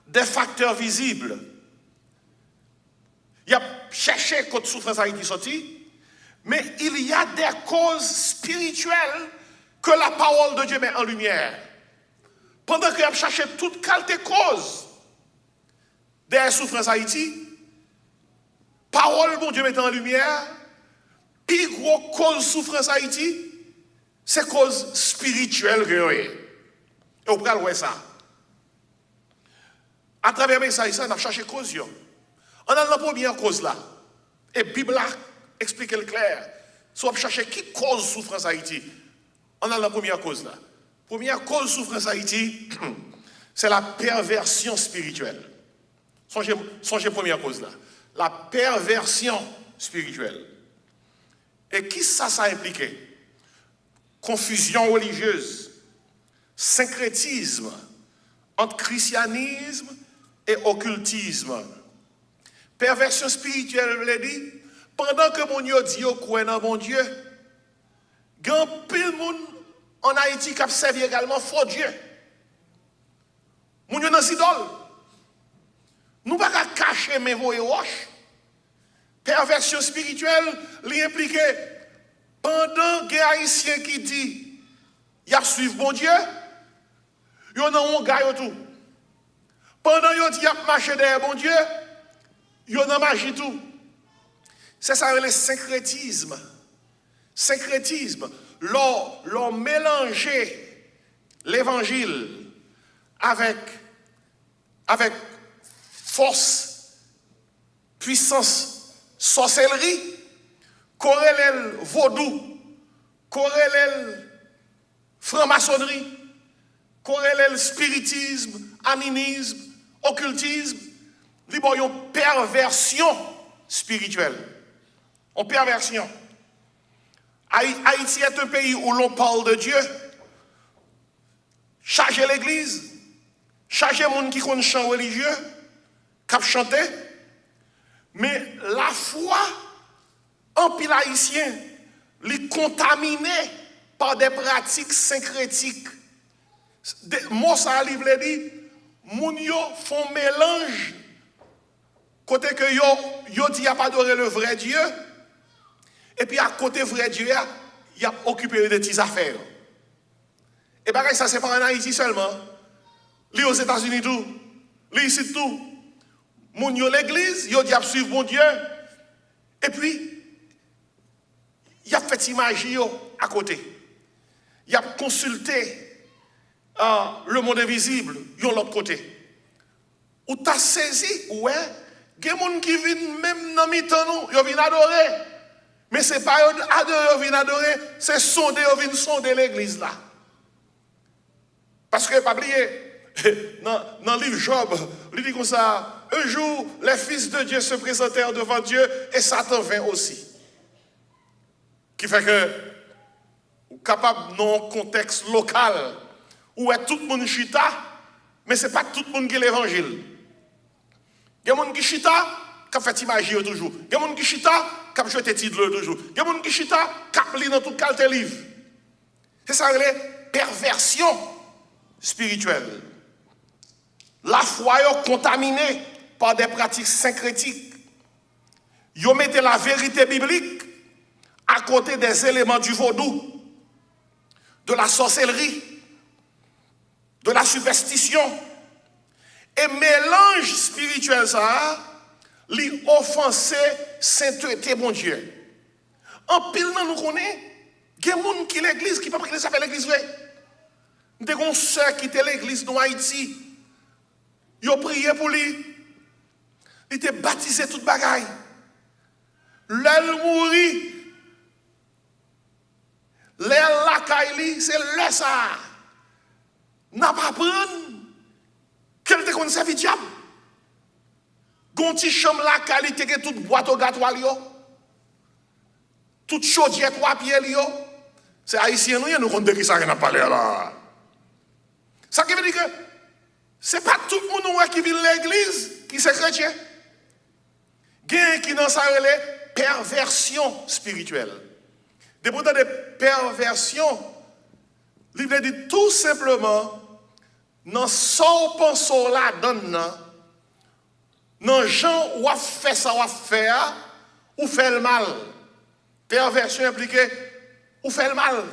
des facteurs visibles, il y a cherché contre souffrance Haïti sorti, mais il y a des causes spirituelles que la parole de Dieu met en lumière. Pendant qu'il a cherché toute qualité cause derrière souffrance Haïti, parole bon Dieu met en lumière, plus gros cause souffrance Haïti, c'est cause spirituelle que vous. Et on peut voir ça. À travers le message, on a cherché cause. On a la première cause là. Et la Bible explique le clair. Si on cherche qui cause souffrance Haïti, on a la première cause là. Première cause souffrance Haïti, c'est la perversion spirituelle. Songez la première cause là. La perversion spirituelle. Et qui ça a impliqué? Confusion religieuse, syncrétisme entre christianisme et occultisme. Perversion spirituelle, je l'ai dit, pendant que mon Dieu dit croit dans mon Dieu, il y a pile monde en Haïti qui a servi également faux Dieu. Mon Dieu dans idole. Nous ne pouvons pas cacher mes voix et roches. Perversion spirituelle, l'impliqué pendant que les Haïtiens qui dit il y a suivre bon Dieu, il y a un gars tout. Pendant qu'il dit il y a marché derrière bon Dieu, il y a magie tout. C'est ça le syncrétisme. Syncrétisme. L'on mélanger l'évangile avec force, puissance, sorcellerie, corrélèle vaudou, corrélèle franc-maçonnerie, corrélèle spiritisme, animisme, occultisme, il y a une perversion spirituelle. Une perversion. Haïti est un pays où l'on parle de Dieu. Charger l'église, charger les gens qui connaissent chant religieux, qui chantent. Mais la foi, en pile haïtien, est contaminée par des pratiques syncrétiques. Moi, ça livre dit, moun yo font mélange. Côté que yo dit a pas adoré le vrai Dieu. Et puis à côté vrai Dieu, il a occupé de petites affaires. Et pareil, ça c'est pas en Haïti seulement. Li aux États-Unis tout. Li ici tout. Moun yo l'église, yo dit a suivre bon Dieu. Et puis, il a fait image à côté. Il a consulté le monde invisible, de l'autre côté. Ou t'as saisi, ouais, il y a des gens qui viennent même dans le temps, ils viennent adorer. Mais ce n'est pas adorer, ils viennent adorer, c'est sonder, ils viennent sonder l'église là. Parce que, pas oublier, dans le livre Job, il dit comme ça, un jour, les fils de Dieu se présentèrent devant Dieu et Satan vint aussi. Qui fait que, capable dans un contexte local, où est tout le monde chita, mais ce n'est pas tout le monde qui est l'évangile. Il y a des gens qui chita, qui fait imaginer toujours. Il y a des gens qui chita, qui jouent des titres toujours. Il y a des gens qui chita, qui lisent dans tout qualité livre. C'est ça, les perversions spirituelles. La foi est contaminée par des pratiques syncrétiques. Ils mettent la vérité biblique à côté des éléments du vaudou, de la sorcellerie, de la superstition. Et mélange spirituel ça, li offenser sainteté bon Dieu. En pile nan nous connaît, il y a des gens qui l'église qui pas pris ça fait l'église vrai. Des gens sœur qui était l'église dans Haïti. Ils ont prié pour lui. Il était baptisé toute bagaille. L'elle mourit. L'elle la caille, c'est là ça. N'a pas prendre. Quel te connaît servir diable. Gonti chambre la qualité que toute boîte au gâteau yo. Toute chaudière trois pieds yo. C'est haïtien nous compte qui ça n'a parlé là. Ça qui veut dire que c'est pas tout le monde qui vit l'église qui c'est chrétien. Gain qui dans ça relè perversion spirituelle. Des pourtant de perversion, il veut dire tout simplement dans son pensée là donne dans gens ou a fait ça ou a faire ou fait le mal. Perversion implique ou fait le mal.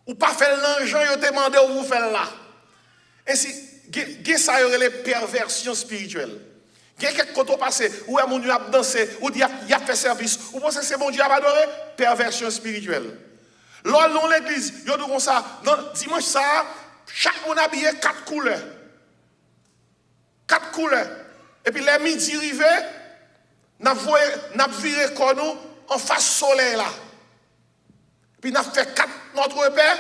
Ou pas faire l'argent yo demandé ou vous faire là. Ainsi gen ça y les perversion spirituelle. Gen quelque côté passé ou est mon Dieu a dansé ou il a fait service ou pense que c'est mon Dieu a adoré perversion spirituelle. Lors dans l'église, yo dit comme ça, dans dimanche ça, chaque monde habillé 4 couleurs. 4 couleurs. Et puis les midi arrivé, n'a viré comme nous en face soleil là. Puis n'a fait 4 notre Père.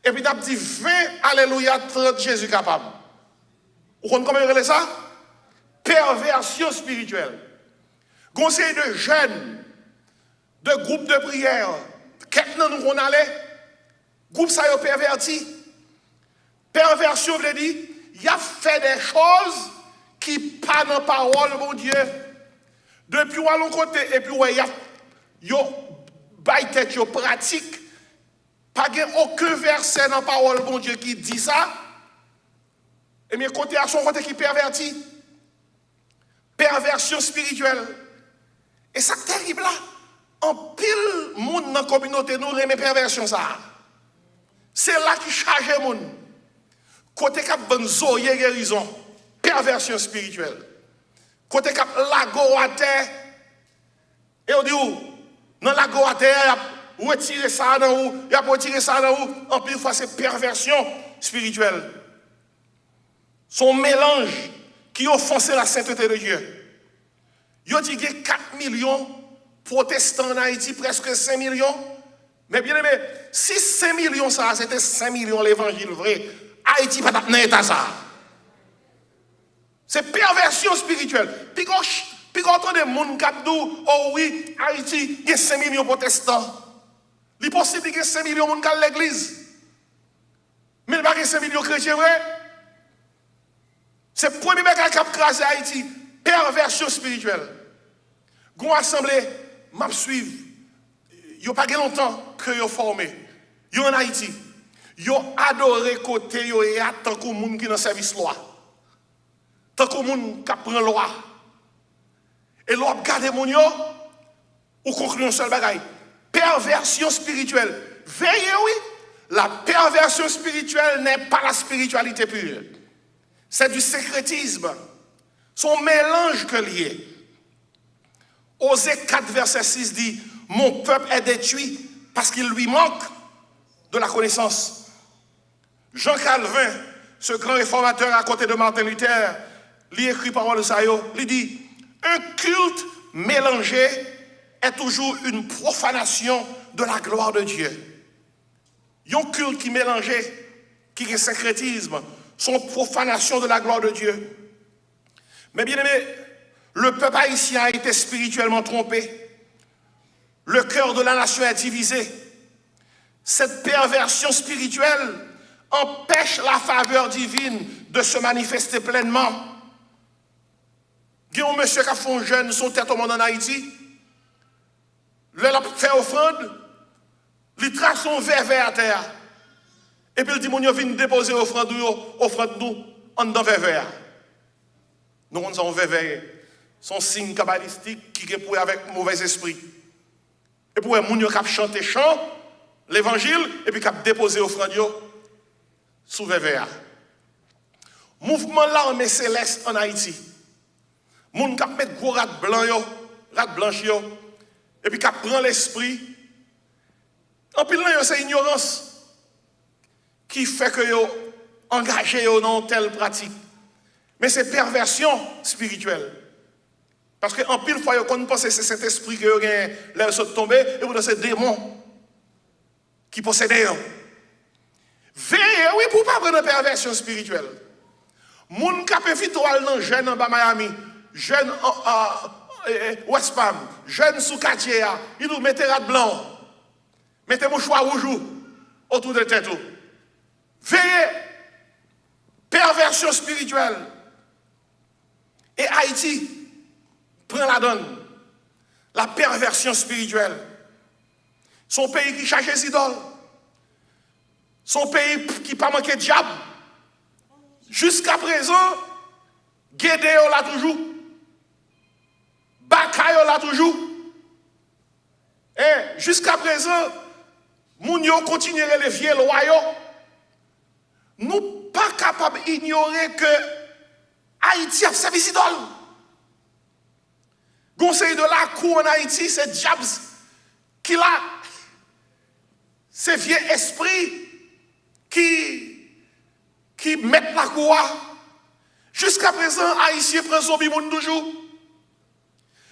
Et puis n'a dit 20 alléluia 30 Jésus capable. Vous comprenez comment il relève ça? Perversion spirituelle. Conseil de jeunes, de groupes de prière. Qu'est-ce nous qu'on allait? Groupe ça y perverti. Perversion veut dire, il a fait des choses qui pas dans la parole, mon Dieu. Depuis à l'autre côté, et puis ouais, il y a tête, il pratique. Pas aucun verset dans la parole, mon Dieu, qui dit ça. Et bien, côté à son côté qui pervertit. Perversion spirituelle. Et ça c'est terrible là. En pile monde dans la communauté nous remet perversion ça. C'est là qui charge le monde. Côté cap bonne zoye guérison, perversion spirituelle. Côté cap lago à terre. Et on dit où dans lago à terre, retirer ça dans où, il a retirer ça dans où, en pile fois c'est perversion spirituelle. Son mélange qui offense la sainteté de Dieu. Il dit qu'il y a 4 millions protestants en Haïti, presque 5 millions. Mais bien aimé, si 5 millions ça, c'était 5 millions l'évangile vrai, Haïti pas dans l'état ça. C'est perversion spirituelle. Puis quand on entend des gens qui disent, oh oui, Haïti, il y a 5 millions protestants. Il est possible qu'il y ait 5 millions de gens qui sont à l'église. Mais il n'y a pas 5 millions de chrétiens vrai. C'est le premier bagage qui a crasé Haïti. Perversion spirituelle. Gon assemblée, m'a suivre. Yo pas longtemps que yo formé. Yo en Haïti. Yo adoré côté yo et tant que moun qui dans service loi. Tant que moun qui prend loi. Et l'on regarde moun yo ou conclut un seul bagage. Perversion spirituelle. Veillez oui, la perversion spirituelle n'est pas la spiritualité pure. C'est du sécrétisme. Son mélange que lié. Osée 4, verset 6 dit, mon peuple est détruit parce qu'il lui manque de la connaissance. Jean Calvin, ce grand réformateur à côté de Martin Luther, lui écrit parole de ça, lui dit, un culte mélangé est toujours une profanation de la gloire de Dieu. Un culte qui mélangé, qui est syncrétisme, son profanation de la gloire de Dieu. Mais bien aimé, le peuple haïtien a été spirituellement trompé. Le cœur de la nation est divisé. Cette perversion spirituelle empêche la faveur divine de se manifester pleinement. Il y a un monsieur qui a fait un jeune, son tête au monde en Haïti. Il a fait offrande, il trace son verre à terre. Et puis il dit, mon Dieu, viens déposer offrande nous en dans verre. Nous avons verre. Son signe kabbalistique qui est pour avec mauvais esprit. Et pour les gens qui chantent chant, l'évangile, et puis qui déposé offrande. sous VVA. Mouvement l'armée céleste en Haïti. Moun k'ap met gros rat blanc yo, rat blanche yo, et puis k'ap prend l'esprit. En pile là yo c'est ignorance qui fait que yo engagé yo dans telle pratique. Mais c'est perversion spirituelle. Parce que en pile fois yo qu'on pense c'est cet esprit que yo gagne l'air saute tomber et vous c'est démon qui possède yo. Veillez oui pour pas prendre perversion spirituelle. Moun k'ap invite ou dans jeune en bas Miami, jeune West Palm, jeune sous quartier, il nous mettez rat blanc. Mettez mouchoir rouge autour de tête. Veillez. Perversion spirituelle. Et Haïti prend la donne. La perversion spirituelle. Son pays qui cherche les idoles. Son pays qui pas manqué de diable. Jusqu'à présent, Gédéon là toujours. Bakayo là toujours. Et jusqu'à présent, moun yo continue les vieux loyaux. Nous pas capables d'ignorer que Haïti a servi d'idole. Conseil de la cour en Haïti, c'est Jabs qui l'a. C'est vieux esprit qui met la cour. Jusqu'à présent, Haïtien prend son bimoun toujours.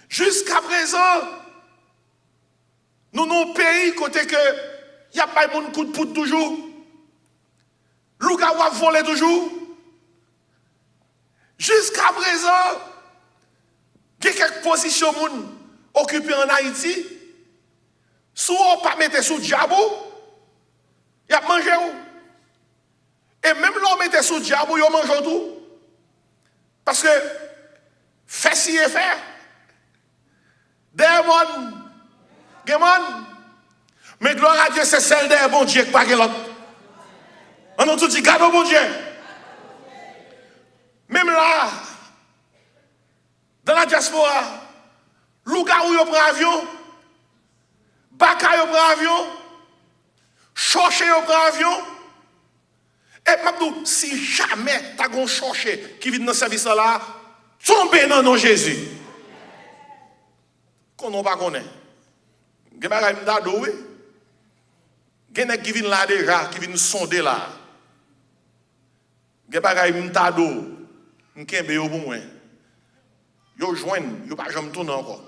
Jusqu'à présent, nous avons un pays côté que il n'y a pas de monde coup de poudre toujours. Louga a volé toujours. Jusqu'à présent, il y a quelques positions occupées en Haïti. Si on ne pas mettre sous diabo, il y a mangé. Et même l'on mette sous diabo, il y a mangé tout. Parce que, fait si et fait. Démon. Mais gloire à Dieu, c'est celle des bons dieux qui pas l'autre. On a tout dit, garde au bon Dieu. Même là, dans la diaspora, Louga où il prend avion, Baka il prend avion, Choché il prend avion. Et maintenant, si jamais tu as un Choché qui vient dans ce service là, tombez dans le nom de Jésus. Qu'on n'a pas connaît. Il y a des gens oui. Il y a des gens qui viennent là déjà, qui viennent sonder là. Il y a des gens qui viennent là pour moi. Ils joignent, ils ne pas jamais tourner encore.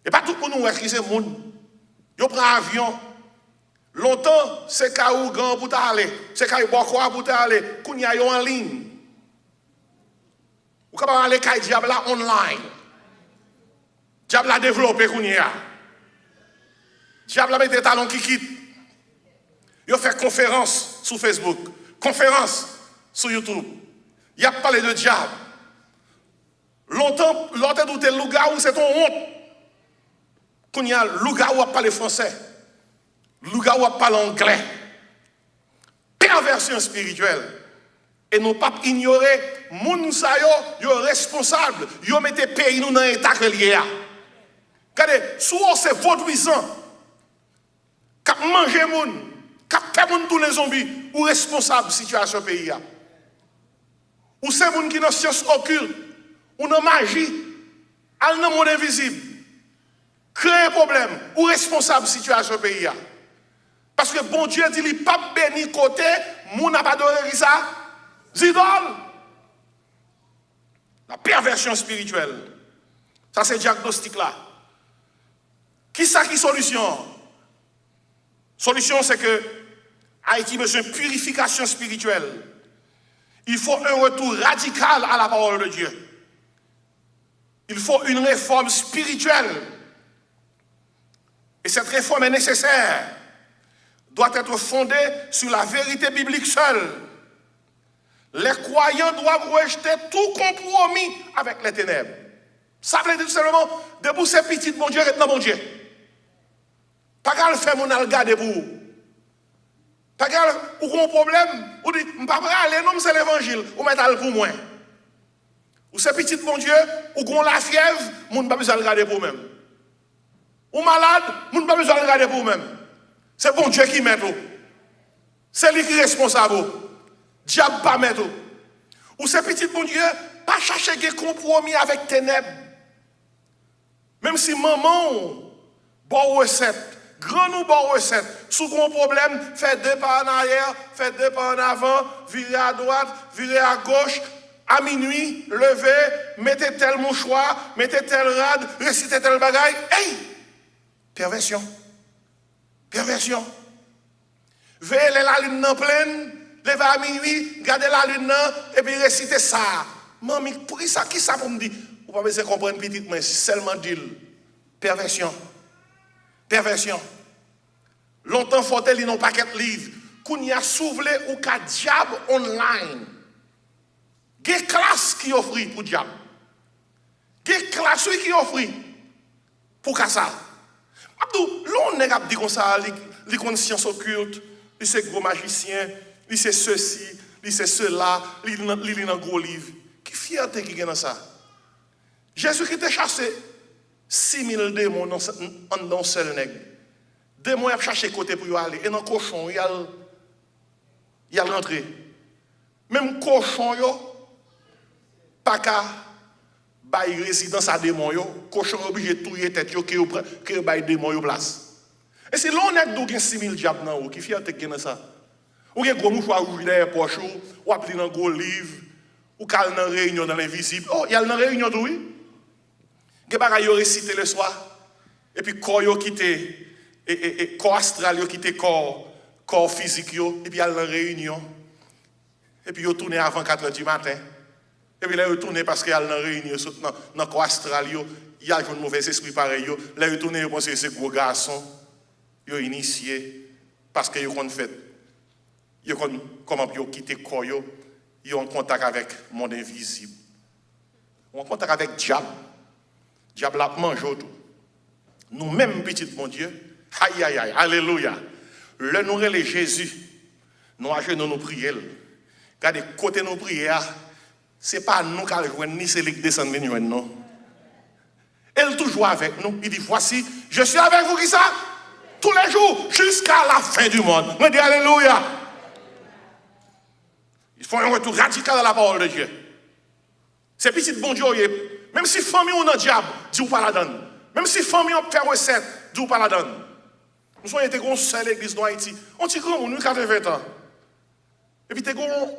Et pas tout le monde qui c'est le monde. Ils prennent un avion. Longtemps, c'est quand ils grand pour aller. C'est quand ils boivent pour aller. Quand ils sont en ligne. Vous pouvez aller à Diable online. Diable a développé qu'on y a. Diable a mis des talons qui quittent. Il a fait conférence sur Facebook, conférence sur YouTube. Il a parlé de diable. Longtemps, l'autre douté Lougaou, c'est ton honte. Quand il y a Lougaou a parlé français, Lougaou a parlé anglais. Perversion spirituelle. Et nous pas ignorer, moun sa yo responsable, yo mette pays nous dans l'état que lié a. Regardez, soit c'est vaudouisant, k'ap manger moun, k'ap fait moun tous les zombies, ou responsable situation pays a. Ou c'est moun qui dans science occulte, ou dans magie, al dans monde invisible, créer un problème, ou responsable situation pays a. Parce que bon Dieu dit il pas béni côté, moun n'a pas adoré ça, zidole. La perversion spirituelle. Ça c'est diagnostic là. Qui ça qui solution? Solution c'est que Haïti a besoin de purification spirituelle. Il faut un retour radical à la parole de Dieu. Il faut une réforme spirituelle. Et cette réforme est nécessaire. Doit être fondée sur la vérité biblique seule. Les croyants doivent rejeter tout compromis avec les ténèbres. Ça veut dire tout simplement, debout ces petites bon Dieu, maintenant bon Dieu. Pas qu'à le faire mon algade pour vous. Pas qu'à ou un problème, ou dit, je ne peux pas aller, non, c'est l'évangile, ou mettre pour moi. Ou ces petites bon Dieu, ou qu'on la fièvre, je ne peux pas besoin de regarder pour même. Ou malade, je ne peux pas besoin de regarder pour même. C'est bon Dieu qui met tout. C'est lui qui est responsable. Diable pas mettre. Ou c'est petit bon Dieu, pas chercher des compromis avec ténèbres. Même si maman, bon recette, grand ou bon recette, sous un problème, fait 2 pas en arrière, fait 2 pas en avant, virer à droite, virer à gauche, à minuit, levez, mettez tel mouchoir, mettez tel rad, récitez tel bagaille. Hey! Perversion. Perversion. Veillez la lune en pleine, levez à minuit, gardez la lune et puis récitez ça. Maman, pour qui ça pour me dire? Vous ne pouvez pas comprendre petit, mais seulement dire. Perversion. Perversion. Longtemps, faut-il lire un paquet de livres. Qu'on y a soufflé ou qu'à diable online. Il y a des classes qui offrent pour diable. Il y a des classes qui offrent pour ça. Abdou, l'on n'est pas dit comme ça, les consciences occultes, les c'est gros magicien, les c'est ceci, les c'est cela, les lit dans gros livre. Qui fierté qui est dans ça? Jésus qui t'a chassé 6000 démons dans un seul nègre. Démons a cherché côté pour y aller. Et dans le cochon, il y a rentré. Même cochon, pas qu'à bailler résidence à démon, cochon obligé de touiller tête que bailler démon place. Et c'est l'on est d'où 6000 diables dans qui fierté qui est dans ça. Ou gen gros mouchoir rouge derrière poche ou appli dans gros livre ou kal dans réunion dans l'invisible. Oh, il y a dans réunion tout oui. Gen bagay yo réciter le soir et puis corps yo quitté et corps astral yo quitté corps physique yo et puis il y a dans réunion. Et puis yo tourner avant 4h du matin. Et puis là yo tourner parce qu'il y a dans réunion dans corps astral yo, il y a un mauvais esprit pareil yo. Là yo tourner yo pense que c'est gros garçon yo initié parce que yo kon fait yo kon comment yo quitter corps yo en contact avec le monde invisible. En contact avec diable. Diable a mangé tout. Nous-mêmes, petit bon Dieu, aïe, aïe, aïe, alléluia. Le nous relais Jésus, nous agenons nos prières. Regardez, côté nos prières, ce n'est pas nous qui allons ni c'est lui qui descend de nous, non. Elle toujours avec nous. Il dit, voici, je suis avec vous qui ça? Tous les jours, jusqu'à la fin du monde. On dit alléluia. Il faut un retour radical à la parole de Dieu. C'est petit bon Dieu, même si famille ou non diable, dit ou pas la donne. Même si famille on fait recette, dit ou pas la donne. Nous sommes été une seule église dans Haïti. On dit grand, nous 80 ans. Et puis,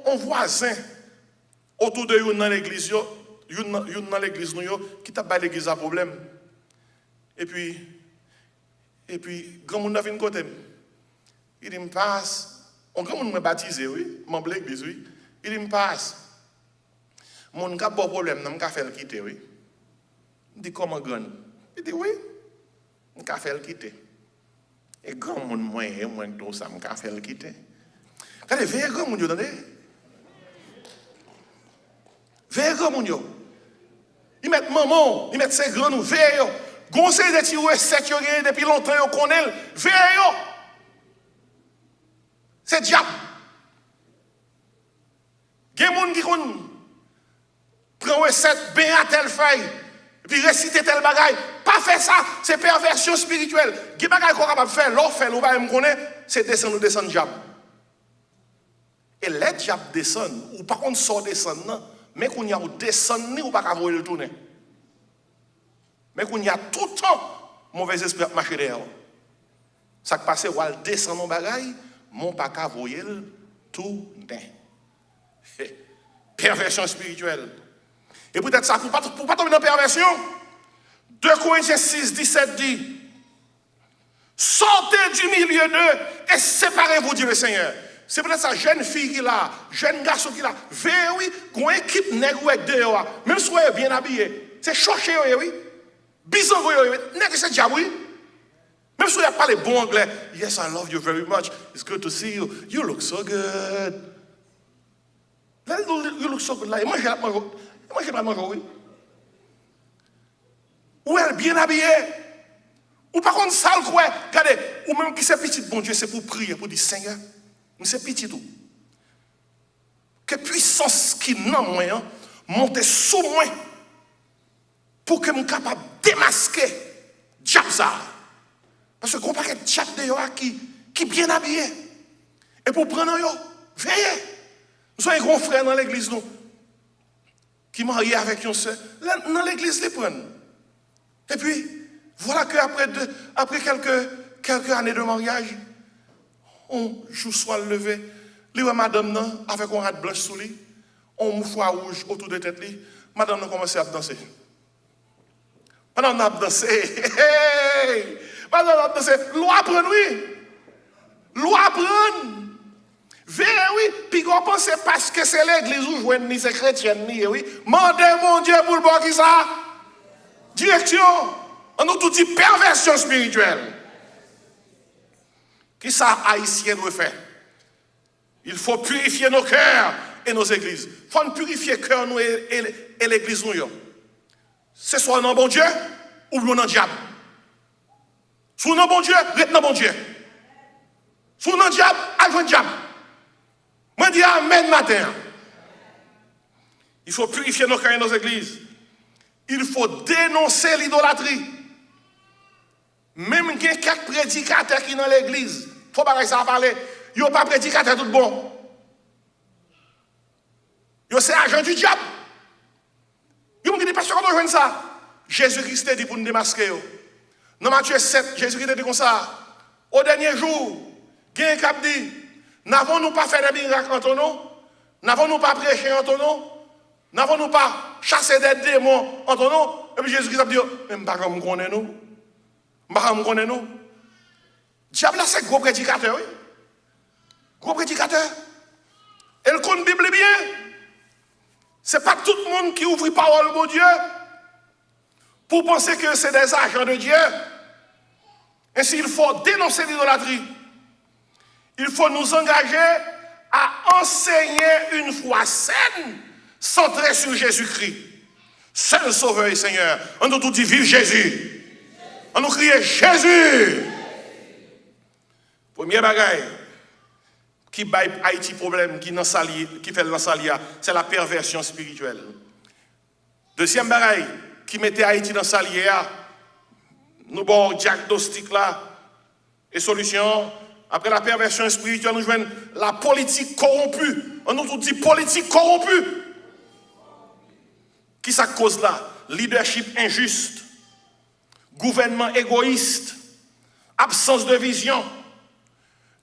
on voisin autour de nous dans l'église, dans l'église qui t'a pas l'église à problème. Et puis, grand monde a fait une côté. Il dit, me passe. On grand monde me baptisé, oui, membre de l'église, oui. Il dit, me passe. Mon gars, bon problème, je vais faire le quitter, oui. Il dit, comment grand? Il dit, oui, je vais faire le quitter. Et grand monde, moi, tout ça, je vais faire le quitter. Regardez, veillez grand monde, attendez. Veillez grand monde. Ils mettent maman, ils mettent ses grands, nous, veillez. Conseil de tirer 7 depuis longtemps, ils connaissent. Veillez. C'est diable. Il y a des gens qui prennent recette, bien à telle feuille, et puis réciter tel bagaille. Pas faire ça, c'est perversion spirituelle. Il y a des bagailles qu'on est capable de faire, l'offre, l'on va me connaître, c'est descendre ou descendre diable. Et les diables descendent, ou par contre, sort descendre, non, mais qu'on y a ou descendre, ou pas qu'à voir le tourner. Mais qu'on y a tout le temps, mauvais esprit à marcher derrière. Ça qui passe, ou à descendre mon bagaille, mon pas qu'à voir le tourner. Perversion spirituelle. Et peut-être ça, pour pas tomber dans la perversion, 2 Corinthiens 6, 17 dit, sortez du milieu d'eux et séparez-vous, dit le Seigneur. C'est peut-être ça, jeune fille qui l'a, jeune garçon qui l'a, veillez, oui, qu'on équipe nègre avec dehors, même si vous êtes bien habillé, c'est choqué, oui, bison, oui, nègre, c'est diable, oui. Même si vous n'avez pas les bons anglais, yes, I love you very much, it's good to see you, you look so good. You look so good, là, et moi, j'ai pas mangé, oui. Ou elle bien habillée, ou par contre, sale, quoi, regardez, ou même qui c'est petit, bon Dieu, c'est pour prier, pour dire, Seigneur, c'est petit tout. Que puissance qui n'a moyen monte sous moi pour que je sois capable de démasquer diable ça. Parce que qu'on pas que diable dehors qui bien habillé. Et pour prendre yo, veillez. Nous sommes un grand frère dans l'église, nous, qui marie avec une soeur. Dans l'église, les prennent. Et puis, voilà qu'après quelques années de mariage, on joue soit levé, les madame non, avec un rat blanche sous lui, on mouchoir rouge autour de tête lui, madame a commencé à danser. Madame a dansé. Hey! Madame a dansé. Loi prendre, oui. Loi prendre. Veillez, oui. Puis on pense parce que c'est l'église où jouer ni c'est chrétien ni, oui. Mandez mon Dieu pour le bon qui ça. Direction. On nous tout dit perversion spirituelle. Qui ça haïtien doit faire? Il faut purifier nos cœurs et nos églises. Il faut purifier le cœur nous et l'église nous. C'est soit dans bon Dieu ou dans le diable. Soit dans bon Dieu, reste dans bon Dieu. Soit dans le diable, allez le diable. Moi, je dis amen matin. Il faut purifier nos cœurs et nos églises. Il faut dénoncer l'idolâtrie. Même il y a quelques prédicateurs qui sont dans l'église, il ne faut pas que ça parler. Ils ne sont pas prédicateurs tout bon. Ils sont agents du diable. Ils me disent, parce qu'on doit jouer ça. Jésus-Christ a dit pour nous démasquer. Dans Matthieu 7, Jésus-Christ a dit comme ça. Au dernier jour, il y a un cap dit, n'avons-nous pas fait des miracles entre nous? N'avons-nous pas prêché entre nous? N'avons-nous pas chassé des démons entre nous? Et puis Jésus-Christ a dit, mais je ne sais pas comment nous connaissons. Le diable là, c'est gros prédicateur, oui. Gros prédicateur. Et le compte Bible bien. Ce n'est pas tout le monde qui ouvre la parole de Dieu pour penser que c'est des agents de Dieu. Ainsi, il faut dénoncer l'idolâtrie. Il faut nous engager à enseigner une foi saine, centrée sur Jésus-Christ. Seul Sauveur et Seigneur. On nous tout dit, vive Jésus. On nous crie Jésus. Premier bagaille qui baille Haïti problème qui fait dans Salia, c'est la perversion spirituelle. Deuxième bagaille qui mettait Haïti dans Salia, nous avons diagnostic là et solution. Après la perversion spirituelle, nous jouons la politique corrompue. On nous dit politique corrompue. Qui ça cause là? Leadership injuste, gouvernement égoïste, absence de vision.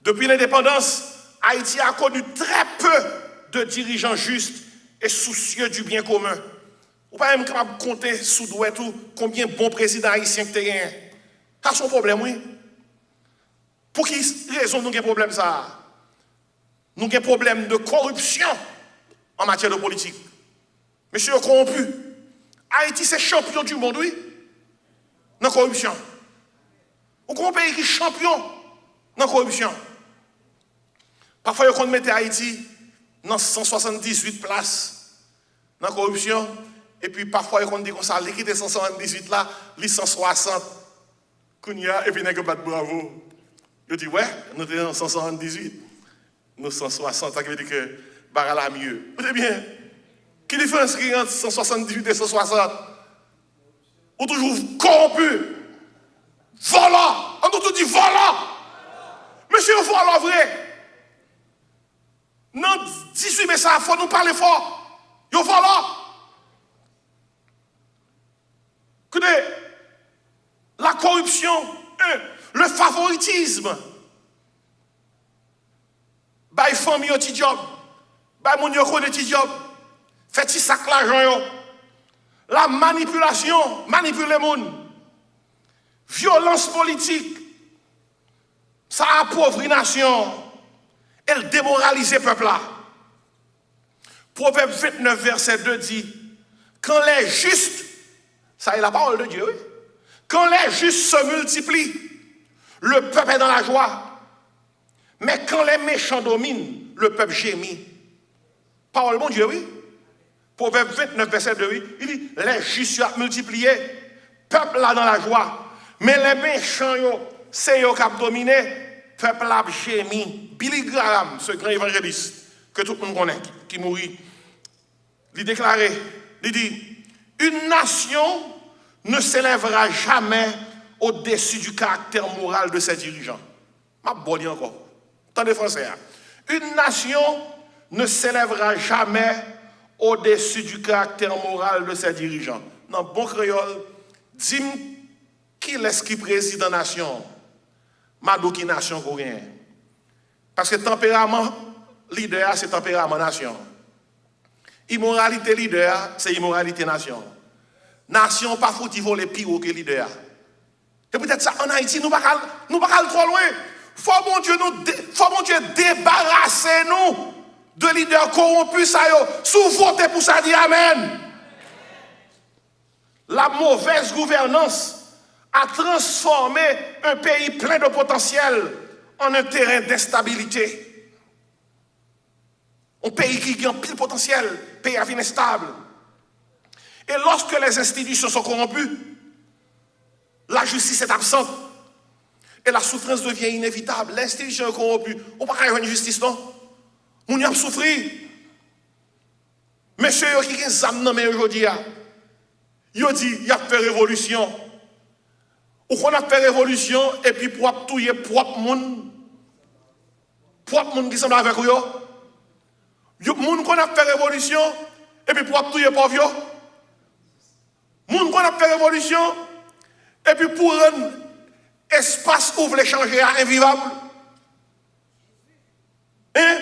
Depuis l'indépendance, Haïti a connu très peu de dirigeants justes et soucieux du bien commun. Vous ne pouvez pas même capable de compter sous douette combien de bons présidents haïtiens que tu as. C'est son problème, oui. Pour qui raison nous avons un problème ça? Nous avons un problème de corruption en matière de politique. Monsieur corrompu. Haïti, c'est champion du monde, oui. Dans la corruption. Ou un pays qui est champion dans la corruption. Parfois, on met Haïti dans 178 places dans la corruption. Et puis, parfois, on dit qu'on s'est liquidé 178 là, les 160. Kounia, et puis, on pas de bravo. Je dis, ouais, nous sommes dans 178. Nous 160, ça veut dire que barra la mieux. Vous savez bien, quelle différence qu'il y a entre 178 et 160? Ou toujours corrompu. Volant. On nous tout dit volant. Monsieur, volant vrai. Non, 18 mais ça, il faut nous parler fort. Yo volant. Écoutez, la corruption, le favoritisme. Bay famille au petit job. Bay mon yo connaît petit job. Fait ti sac l'argent yo. La manipulation, manipuler les gens. Violence politique. Ça appauvrit la nation. Elle démoralise le peuple là. Proverbe 29, verset 2 dit, quand les justes, ça est la parole de Dieu, oui? Quand les justes se multiplient, le peuple est dans la joie. Mais quand les méchants dominent, le peuple gémit. Parole de Dieu, oui? Proverbe 29, verset 2, oui? Il dit, les justes sont multipliés, peuple là dans la joie. Mais les méchants, c'est eux qui ont dominé. Peuple a gémi. Billy Graham, ce grand évangéliste que tout le monde connaît, qui mourit, il déclarait, il dit, une nation ne s'élèvera jamais au-dessus du caractère moral de ses dirigeants. Ma bonne encore. Tant de français. Une nation ne s'élèvera jamais au-dessus du caractère moral de ses dirigeants. Dans bon créole, dis-moi qui est-ce qui préside la nation? Madou qui nation qu'on gagne. Parce que tempérament leader, c'est tempérament nation. Immoralité leader, c'est immoralité nation. Nation pas foutu voler pire que leader. Et peut-être ça en Haïti, nous ne pouvons pas trop loin. Faut bon Dieu débarrasser nous de leaders corrompus, ça yo. Sous voter pour ça, dit Amen. La mauvaise gouvernance a transformé un pays plein de potentiel en un terrain d'instabilité. Un pays qui a un pile potentiel, pays à vie instable. Et lorsque les institutions sont corrompues, la justice est absente et la souffrance devient inévitable. L'institution est corrompue. On ne peut pas avoir une justice, non? On y a souffri. Monsieur qui a des âmes aujourd'hui, il a dit, il a fait révolution. Ou qu'on a fait révolution et puis pour tuer propre monde qui semble avec eux. Moun qu'on a fait révolution et puis pour tuer pauvre. Moun qu'on a fait révolution et puis pour un espace où vous voulez changer à invivable. Hein?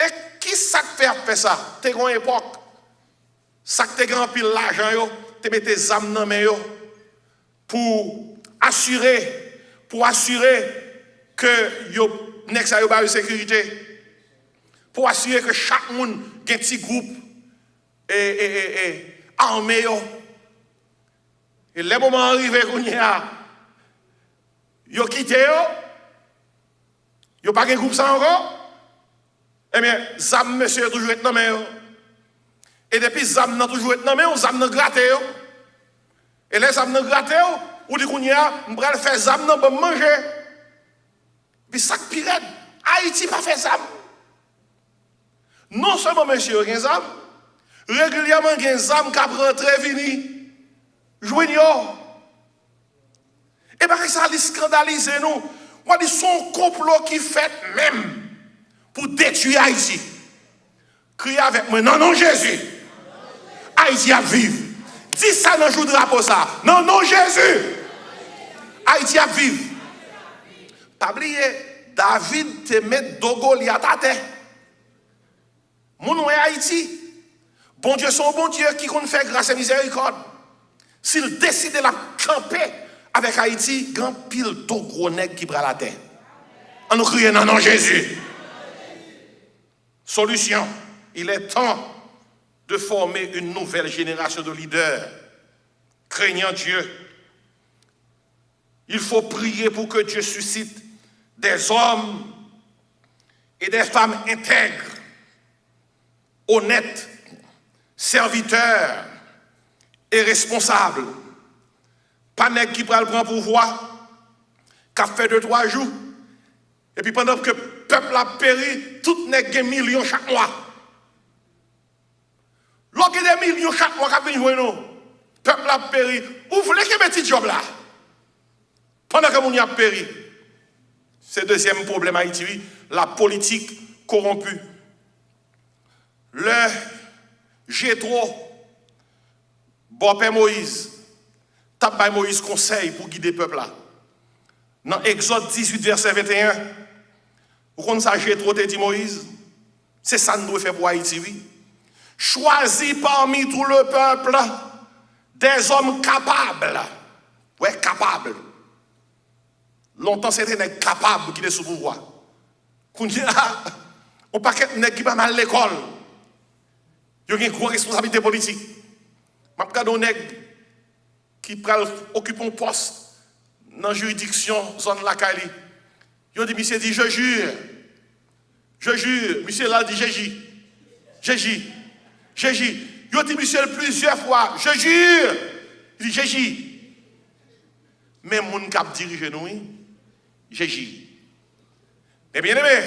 Et qui ça fait ça? T'es une époque. Ça te grand pile l'argent, te mettez des âmes dans les mains pour assurer que yo next a yo ba sécurité. Pour assurer que chaque monde a un petit groupe armé. Et les moments arrivés qu'on y a, yo quitté yo pas un groupe ça encore. Eh bien, zam monsieur toujours être nommé. Et depuis zam n'a toujours été nommé, zam n'a gratté. Et les zam n'a gratté, ou dit qu'on y a, on va faire zam n'a pas manger. Puis ça pire, Haïti pas fait zam. Non seulement monsieur a zam, régulièrement il y a zam qui rentré vini, joignant. Et bien ça a scandalisé nous. On dit son complot qui fait même pour détruire Haïti. Criez avec moi, non, non, Jésus. Haïti a vivre. Dis ça dans le jour de drapeau ça. Non, non, Jésus. Haïti a vivre. Pas oublier, David te met Goliath à terre. Mon nom est Haïti. Bon Dieu, son bon Dieu qui compte faire grâce et miséricorde. S'il décide de la camper avec Haïti, grand pile de gros nègres qui prend la terre. On nous crie, non, non, Jésus. Solution. Il est temps de former une nouvelle génération de leaders craignant Dieu. Il faut prier pour que Dieu suscite des hommes et des femmes intègres, honnêtes, serviteurs et responsables. Pas nèg qui prend le pouvoir, qui a fait 2-3 jours, et puis pendant que le peuple a péri, tout nèg gagne millions chaque mois. Lorsqu'il y a des millions chaque mois qui viennent jouer nous, le peuple a péri. Vous voulez qu'il y ait un petit job là? Pendant que mon y a péri. C'est le deuxième problème à Haïti, la politique corrompue. Le Jétro, bon père Moïse, tape Moïse conseil pour guider le peuple là. Dans Exode 18, verset 21, vous connaissez ça, Jétro te dit Moïse? C'est ça que nous devons faire pour Haïti, oui. Choisis parmi tout le peuple des hommes capables. Ouais, capables. Longtemps, c'était des capables qui étaient sous pouvoir. On ne paquet de nègres qui pas mal l'école. Il y a une grosse responsabilité politique. Je regarde un nègre qui occupe un poste dans la juridiction, zone la Cali. Il dit, monsieur dit, je jure. Monsieur là dit, je jure. Il dit, monsieur plusieurs fois, je jure. Il dit, je jure. Mais mon cap dirige nous, je jure. Mais bien aimé,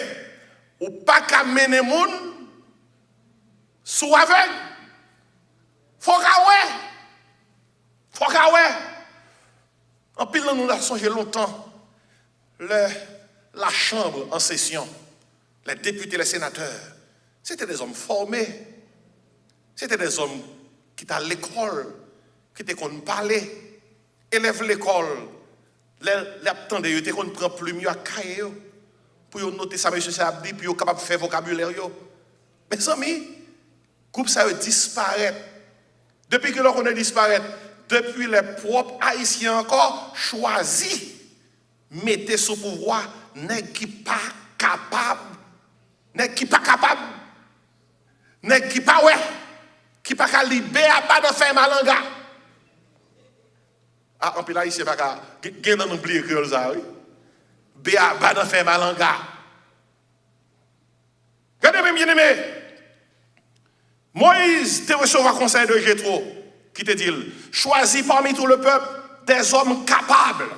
ou pas qu'à mener moun sous aveugle. Faut qu'à ouais. En pile, nous avons songé longtemps la chambre en session les députés, les sénateurs, c'était des hommes formés. C'était des hommes qui étaient à l'école, qui étaient qu'on parlait. Élève l'école, les attendants, ils étaient qu'on prend plus mieux à cahier pour noter ça, monsieur ça dit, puis ils sont capables de faire vocabulaire. Mes amis, groupe ça disparaît. Depuis que l'on a disparu, depuis les propres Haïtiens encore choisi, mettez sous pouvoir, n'est qui pas capable, n'est qui pas capable, n'est qui pas ouais, qui pas capable libérer à pas de faire malanga. Ah, en plus là, ici, pas capable, gain dans oublier créole ça, oui. Béa, pas de faire malanga. Regardez bien aimé. Moïse te recevoir conseil de Jétro, qui te dit, choisis parmi tout le peuple des hommes capables.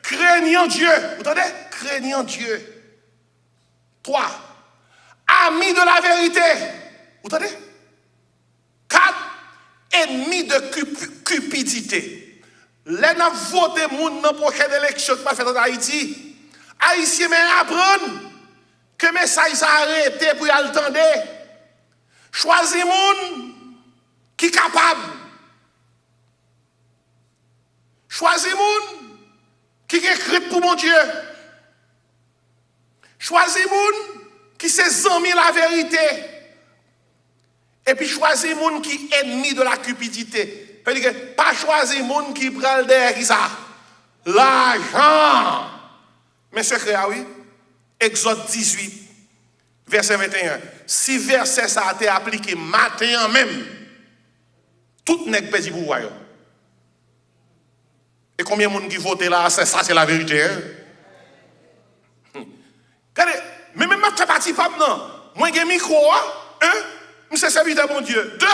Craignant Dieu. Vous entendez? Craignant Dieu. 3. Amis de la vérité. Vous entendez? 4. Ennemis de cupidité. Les n'a voté moun dans la prochaine élection qui va faire en Haïti. Haïtiens mais apprennent que message ça arrêté pour y attendre. Choisis moun qui est capable. Choisis moun qui est écrit pour mon Dieu. Choisis moun qui s'est amis la vérité. Et puis choisis moun qui est ennemi de la cupidité. C'est-à-dire pas choisir moun qui prend le derrière qui ça. L'argent. Mais secret, oui. Exode 18. Verset 21. Si verset ça a été appliqué matin même, tout n'est pas dit pour voir. Et combien de monde qui vote là, ça c'est la vérité. Regardez, mais même je fais partie de non. Moi j'ai un micro, je suis serviteur mon Dieu. 2,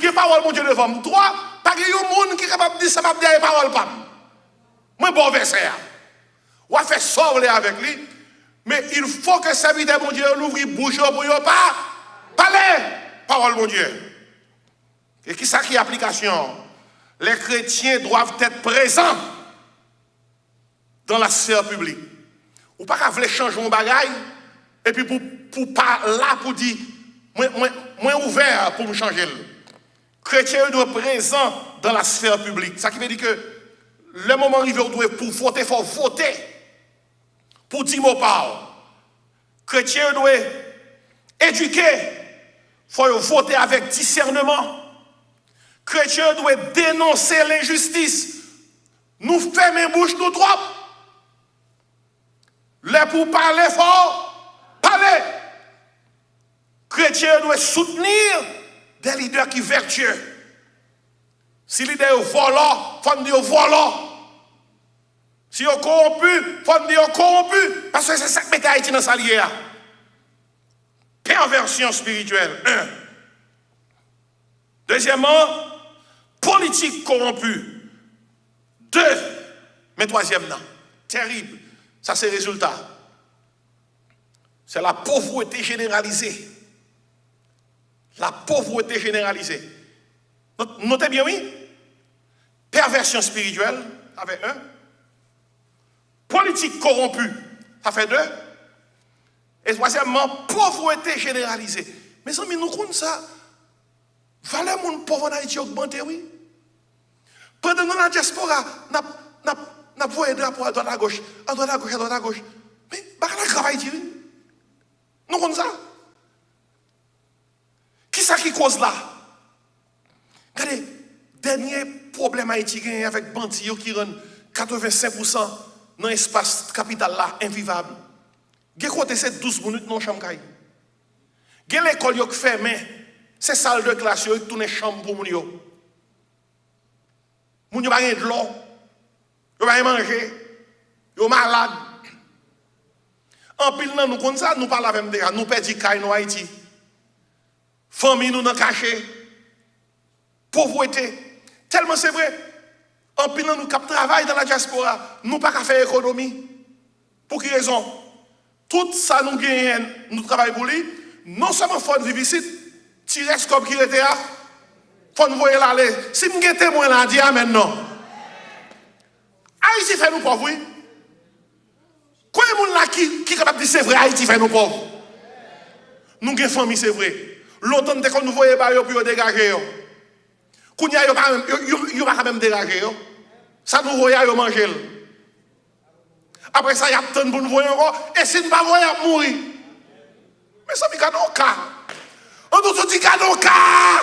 je n'ai parole mon Dieu devant moi. 3, pas qu'il y ait un monde qui est capable de dire ça, je ne parole pas. Moi bon verset. On va faire sauver avec lui. Mais il faut que serviteur mon Dieu l'ouvre bouche pour ne pas parler. Parole mon Dieu. Et qui ça qui est application? Les chrétiens doivent être présents dans la sphère publique. Ou pas qu'à changer mon bagage et puis pour pas là pour dire moi ouvert pour me changer. Chrétiens doivent être présents dans la sphère publique. Ça qui veut dire que le moment arrivé pour voter, il faut voter. Pour dire mot parole. Chrétiens doivent être éduqués. Il faut voter avec discernement. Chrétiens doivent dénoncer l'injustice. Nous fermons bouche nous trop. Les pour parler fort, parler. Chrétiens doivent soutenir des leaders qui sont vertueux. Si les leaders sont volants, il faut dire volants. Si ils sont corrompus, il faut dire corrompus. Parce que c'est ça qui met Haïti dans sa liée. Perversion spirituelle. 1. Deuxièmement, politique corrompue. 2. Mais troisième, non. Terrible. Ça, c'est le résultat. C'est la pauvreté généralisée. La pauvreté généralisée. Notez bien, oui. Perversion spirituelle, ça fait 1. Politique corrompue, ça fait 2. Et troisièmement, pauvreté généralisée. Mes amis, nous connaissons ça. Valeur mon pauvre en Haïti augmenté, oui. Pendant que la diaspora, n'a pas un drapeau à droite à gauche, à droite à gauche, à droite à gauche. Mais, bah, la grave Haïti, oui. Nous connaissons ça. Qui ça qui cause là? Regardez, dernier problème haïtien avec bandits qui rend 85% dans l'espace capital là, invivable. Gè côté c'est 12 minutes non chambre. Gè l'école qui fermé, c'est salle de classe qui tourne chambre pour moun yo. Moun yo pas de l'eau, yo pas manger, yo malade. En pile nan nous comme ça, nous parlons avec déjà, nous perdons caille dans Haïti. Famille nous dans caché. Pauvreté. Tellement c'est vrai. En pile nous cap travail dans la diaspora, nous pas qu'à faire économie. Pour quelle raison? Tout ça nous gagnons, nous travaillons pour lui. Non seulement faut vivre ici, tirer ce comme qui était là, faut nous voir l'aller. Si nous sommes témoins là, dis amen non. Haïti fait nous pauvres. Combien de monde là qui est capable de dire c'est vrai, Haïti fait nos pauvres? Nous avons une famille, c'est vrai. Longtemps, dès qu'on nous voyait, pour dégager. Quand il y a pas même dégager. Ça nous voyait, ils manger. Après ça, il y a tant pour nous voir encore. Et si nous ne pas voir, il mourir. Mais ça, il y a un cas. On nous dit qu'il y a un cas.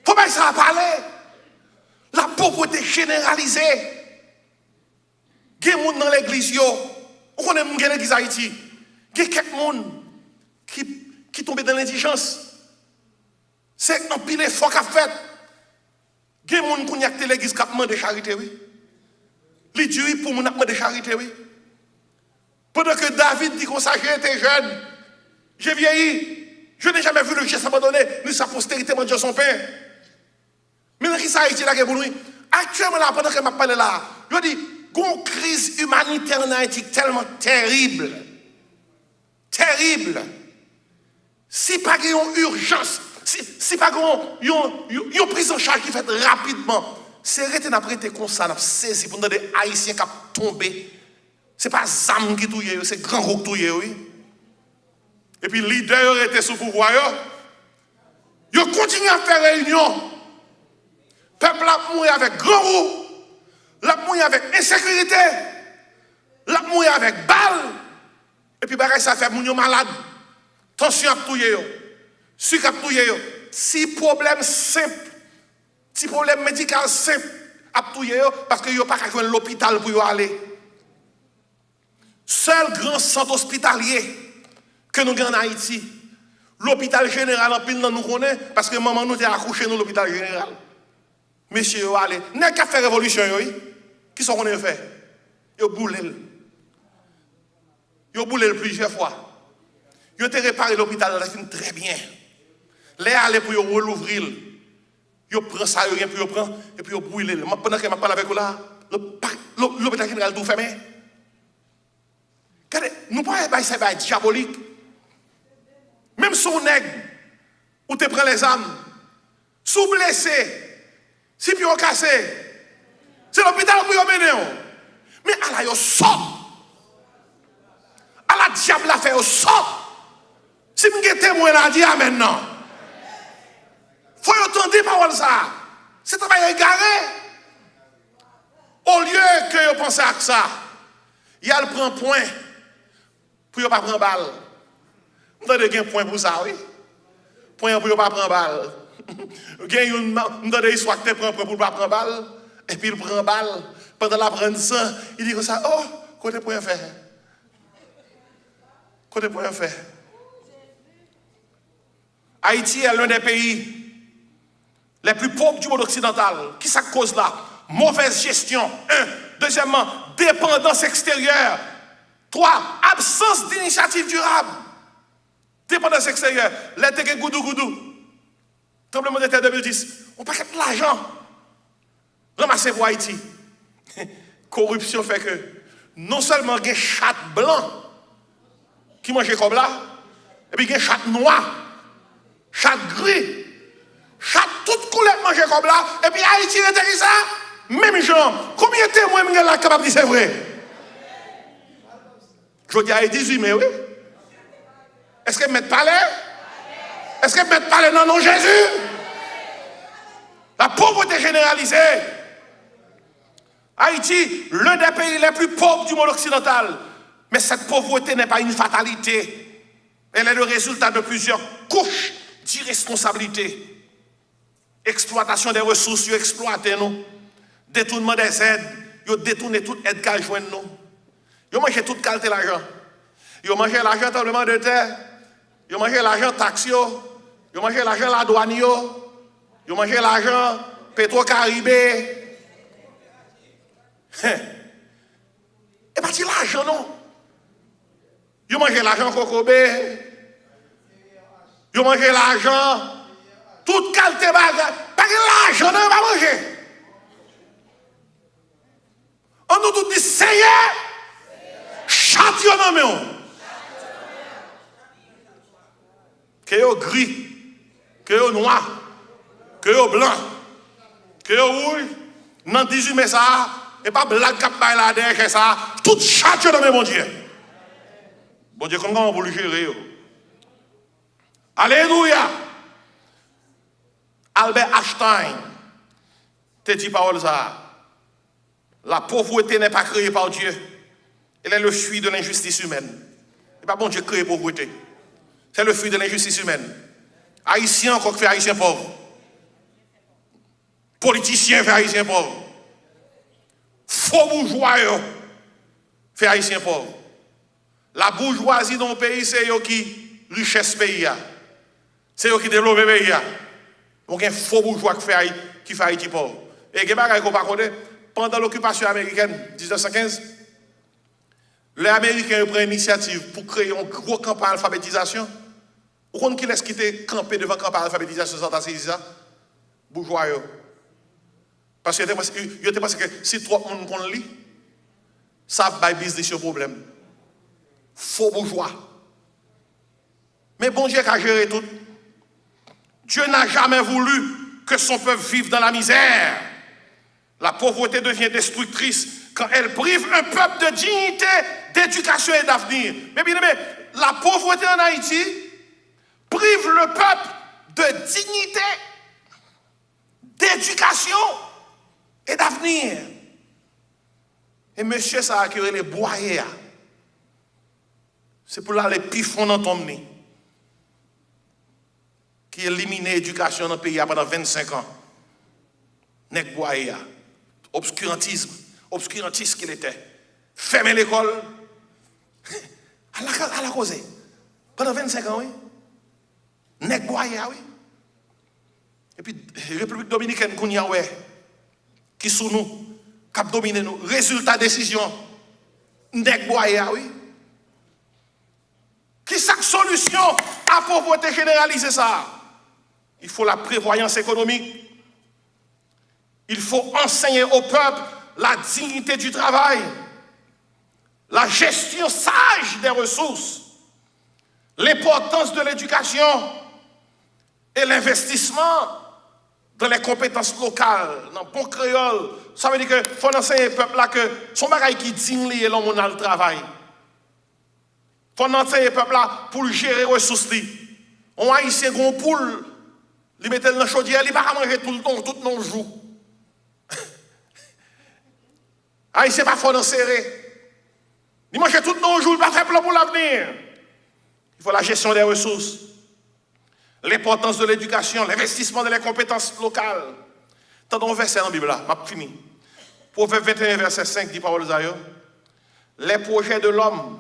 Faut pas que ça parler. La pauvreté généralisée. Il y a des gens dans l'église. On connaît l'église Haïti. Il y a quelques gens qui tombent dans l'indigence. C'est un pile fort qu'a fait. Il y a des gens qui ont été l'église qui ont demandé charité. Les dieux pour mon demandé charité. Pendant que David dit qu'on j'ai été jeune, j'ai vieilli, je n'ai jamais vu le geste abandonné, ni sa postérité manger son pain. Mais dans qui ça a été là pour nous? Actuellement, là, pendant que je parle là, je dis, une crise humanitaire en Haïti tellement terrible. Terrible. Si pas une urgence, si pas une prise en charge qui fait rapidement, c'est arrêter d'apprêter comme ça, n'a saisi pour des Haïtiens qui ont tombé. Ce n'est pas Zam qui touille, c'est Grand Rouk touille, oui. Et puis, les leaders étaient sous pouvoir. Ils continuent à faire réunion. Le peuple a mouru avec Grand Rouk, l'a mouru avec insécurité, l'a mouru avec balle. Et puis, ça fait moun yo malade. Tension a touillé, sucre a touillé. Si problème simple, si problème médical simple a touillé, parce qu'il n'y a pas qu'à jouer l'hôpital pour y aller. Seul grand centre hospitalier que nous avons en Haïti, l'hôpital général en pile nous connaît, parce que maman nous a accouché dans l'hôpital général. Messieurs, allez, n'est qu'à faire révolution, qui sont qu'on a fait? Ils ont boulé. Ils ont boulé plusieurs fois. Ils ont réparé l'hôpital très bien. Les aller pour l'ouvrir. Ils prennent ça, ils prennent, et puis ils brûlent. Pendant que je parle avec vous là, l'hôpital général tout fermé. Nous ne pouvons pas être diabolique. Même si on nègre, ou te prend les âmes, sous blessé, si puis on cassé, c'est l'hôpital pour y mener. Mais à la yo sort. À la diable a fait au sort. Si vous êtes témoin là, dis maintenant. Faut entendre des paroles ça. C'est travail égaré. Au lieu que vous pensez à ça, il y a le prend point pour ne pas prendre balle. Vous avez un point pour ça, oui. Point pour ne pas prendre balle. Vous avez une histoire qui prend point pour ne pas prendre balle. Et puis il prend balle. Pendant la prendre ça, il dit comme ça, oh, côté point fait. Côté point fait. Haïti est l'un des pays les plus pauvres du monde occidental. Qui ça cause là? Mauvaise gestion. 1. Deuxièmement, dépendance extérieure. 3. Absence d'initiative durable. Dépendance extérieure. L'été goudou. Tremblement de terre 2010. On paquet de l'argent. Ramassez pour Haïti. Corruption fait que non seulement il y a des chats blancs qui mangent comme là, et puis il y a des chats noirs, chats gris, chats toutes couleurs mangent comme là, et puis Haïti est ça, même genre. Combien de témoins sont là capables de dire c'est vrai? Je dis à 18 mais oui. Est-ce que mettre parler? Est-ce que mettre parler dans le nom de Jésus? La pauvreté généralisée. Haïti, l'un des pays les plus pauvres du monde occidental. Mais cette pauvreté n'est pas une fatalité. Elle est le résultat de plusieurs couches d'irresponsabilité. Exploitation des ressources, ils exploitent nous. Détournement des aides, ils détournent toute aide qu'ils joignent nous. Ils mangent toute qualité l'argent. Ils mangent l'argent tremblement de terre. Ils mangent l'argent taxi. Ils mangent l'argent la douane. Ils mangent l'argent Petro-Caribé. Et pas l'argent non. Ils mangent l'argent Cocobé. Ils mangent l'argent toute qualité bagage. Pas l'argent non pas manger. On nous tout dit Seigneur, châtillon non mais que yo gris, que yo noir, que yo blanc, que yo rouge, dans 18 mai ça, et pas blague cap là derrière ça, tout charge dans mon Dieu. Bon Dieu, comment on peut le gérer? Alléluia. Albert Einstein te dit parole ça. La pauvreté n'est pas créée par Dieu. Elle est le fruit de l'injustice humaine. Ce n'est pas bon Dieu créé pauvreté. C'est le fruit de l'injustice humaine. Haïtien encore fait haïtien pauvre. Politicien fait haïtien pauvre. Faux bourgeois fait haïtien pauvre. La bourgeoisie dans le pays, c'est eux qui richesse pays. C'est eux qui développent le pays. Donc, il y a un faux bourgeois qui fait Haïti pauvre. Et il y a des choses pendant l'occupation américaine, 1915, les Américains prennent l'initiative pour créer une grosse campagne d'alphabétisation. Vous comprenez qui laisse quitter camper devant la campagne d'alphabétisation sans tasser ça? Bourgeois. Parce que je pense que si trop de monde lit, ça va business sur problème. Faux bourgeois. Mais bon Dieu a géré tout. Dieu n'a jamais voulu que son peuple vive dans la misère. La pauvreté devient destructrice quand elle prive un peuple de dignité, d'éducation et d'avenir. Mais bien aimé, la pauvreté en Haïti prive le peuple de dignité, d'éducation et d'avenir. Et monsieur, ça a accueilli les boyers. C'est pour là les pifons dans ton nez. Qui élimine l'éducation dans le pays pendant 25 ans. Nek boyé. Obscurantisme qu'il était. Fermer l'école. À la cause. Pendant 25 ans, oui. Nek boyé, oui. Et puis, République Dominicaine, qui sous nous, qui domine nous. Résultat décision. Nek boyé, oui. Qui chaque solution à pauvreté généralisée ça? Il faut la prévoyance économique. Il faut enseigner au peuple la dignité du travail, la gestion sage des ressources, l'importance de l'éducation et l'investissement dans les compétences locales, dans le bon créole. Ça veut dire qu'il faut enseigner au peuple là que son bagage qui digne lié l'homme dans le travail. Il faut enseigner au peuple là pour gérer les ressources. On a ici un poule. Il met dans la chaudière, il ne va pas manger tout le temps, tout nos jours. Il ne pas fort serré. Il mange tout nos jours, il ne va pas faire plan pour l'avenir. Il faut la gestion des ressources, l'importance de l'éducation, l'investissement dans les compétences locales. Tendons un verset dans la Bible là, je fini. Proverbe 21, verset 5 dit parole Zayo. Les projets de l'homme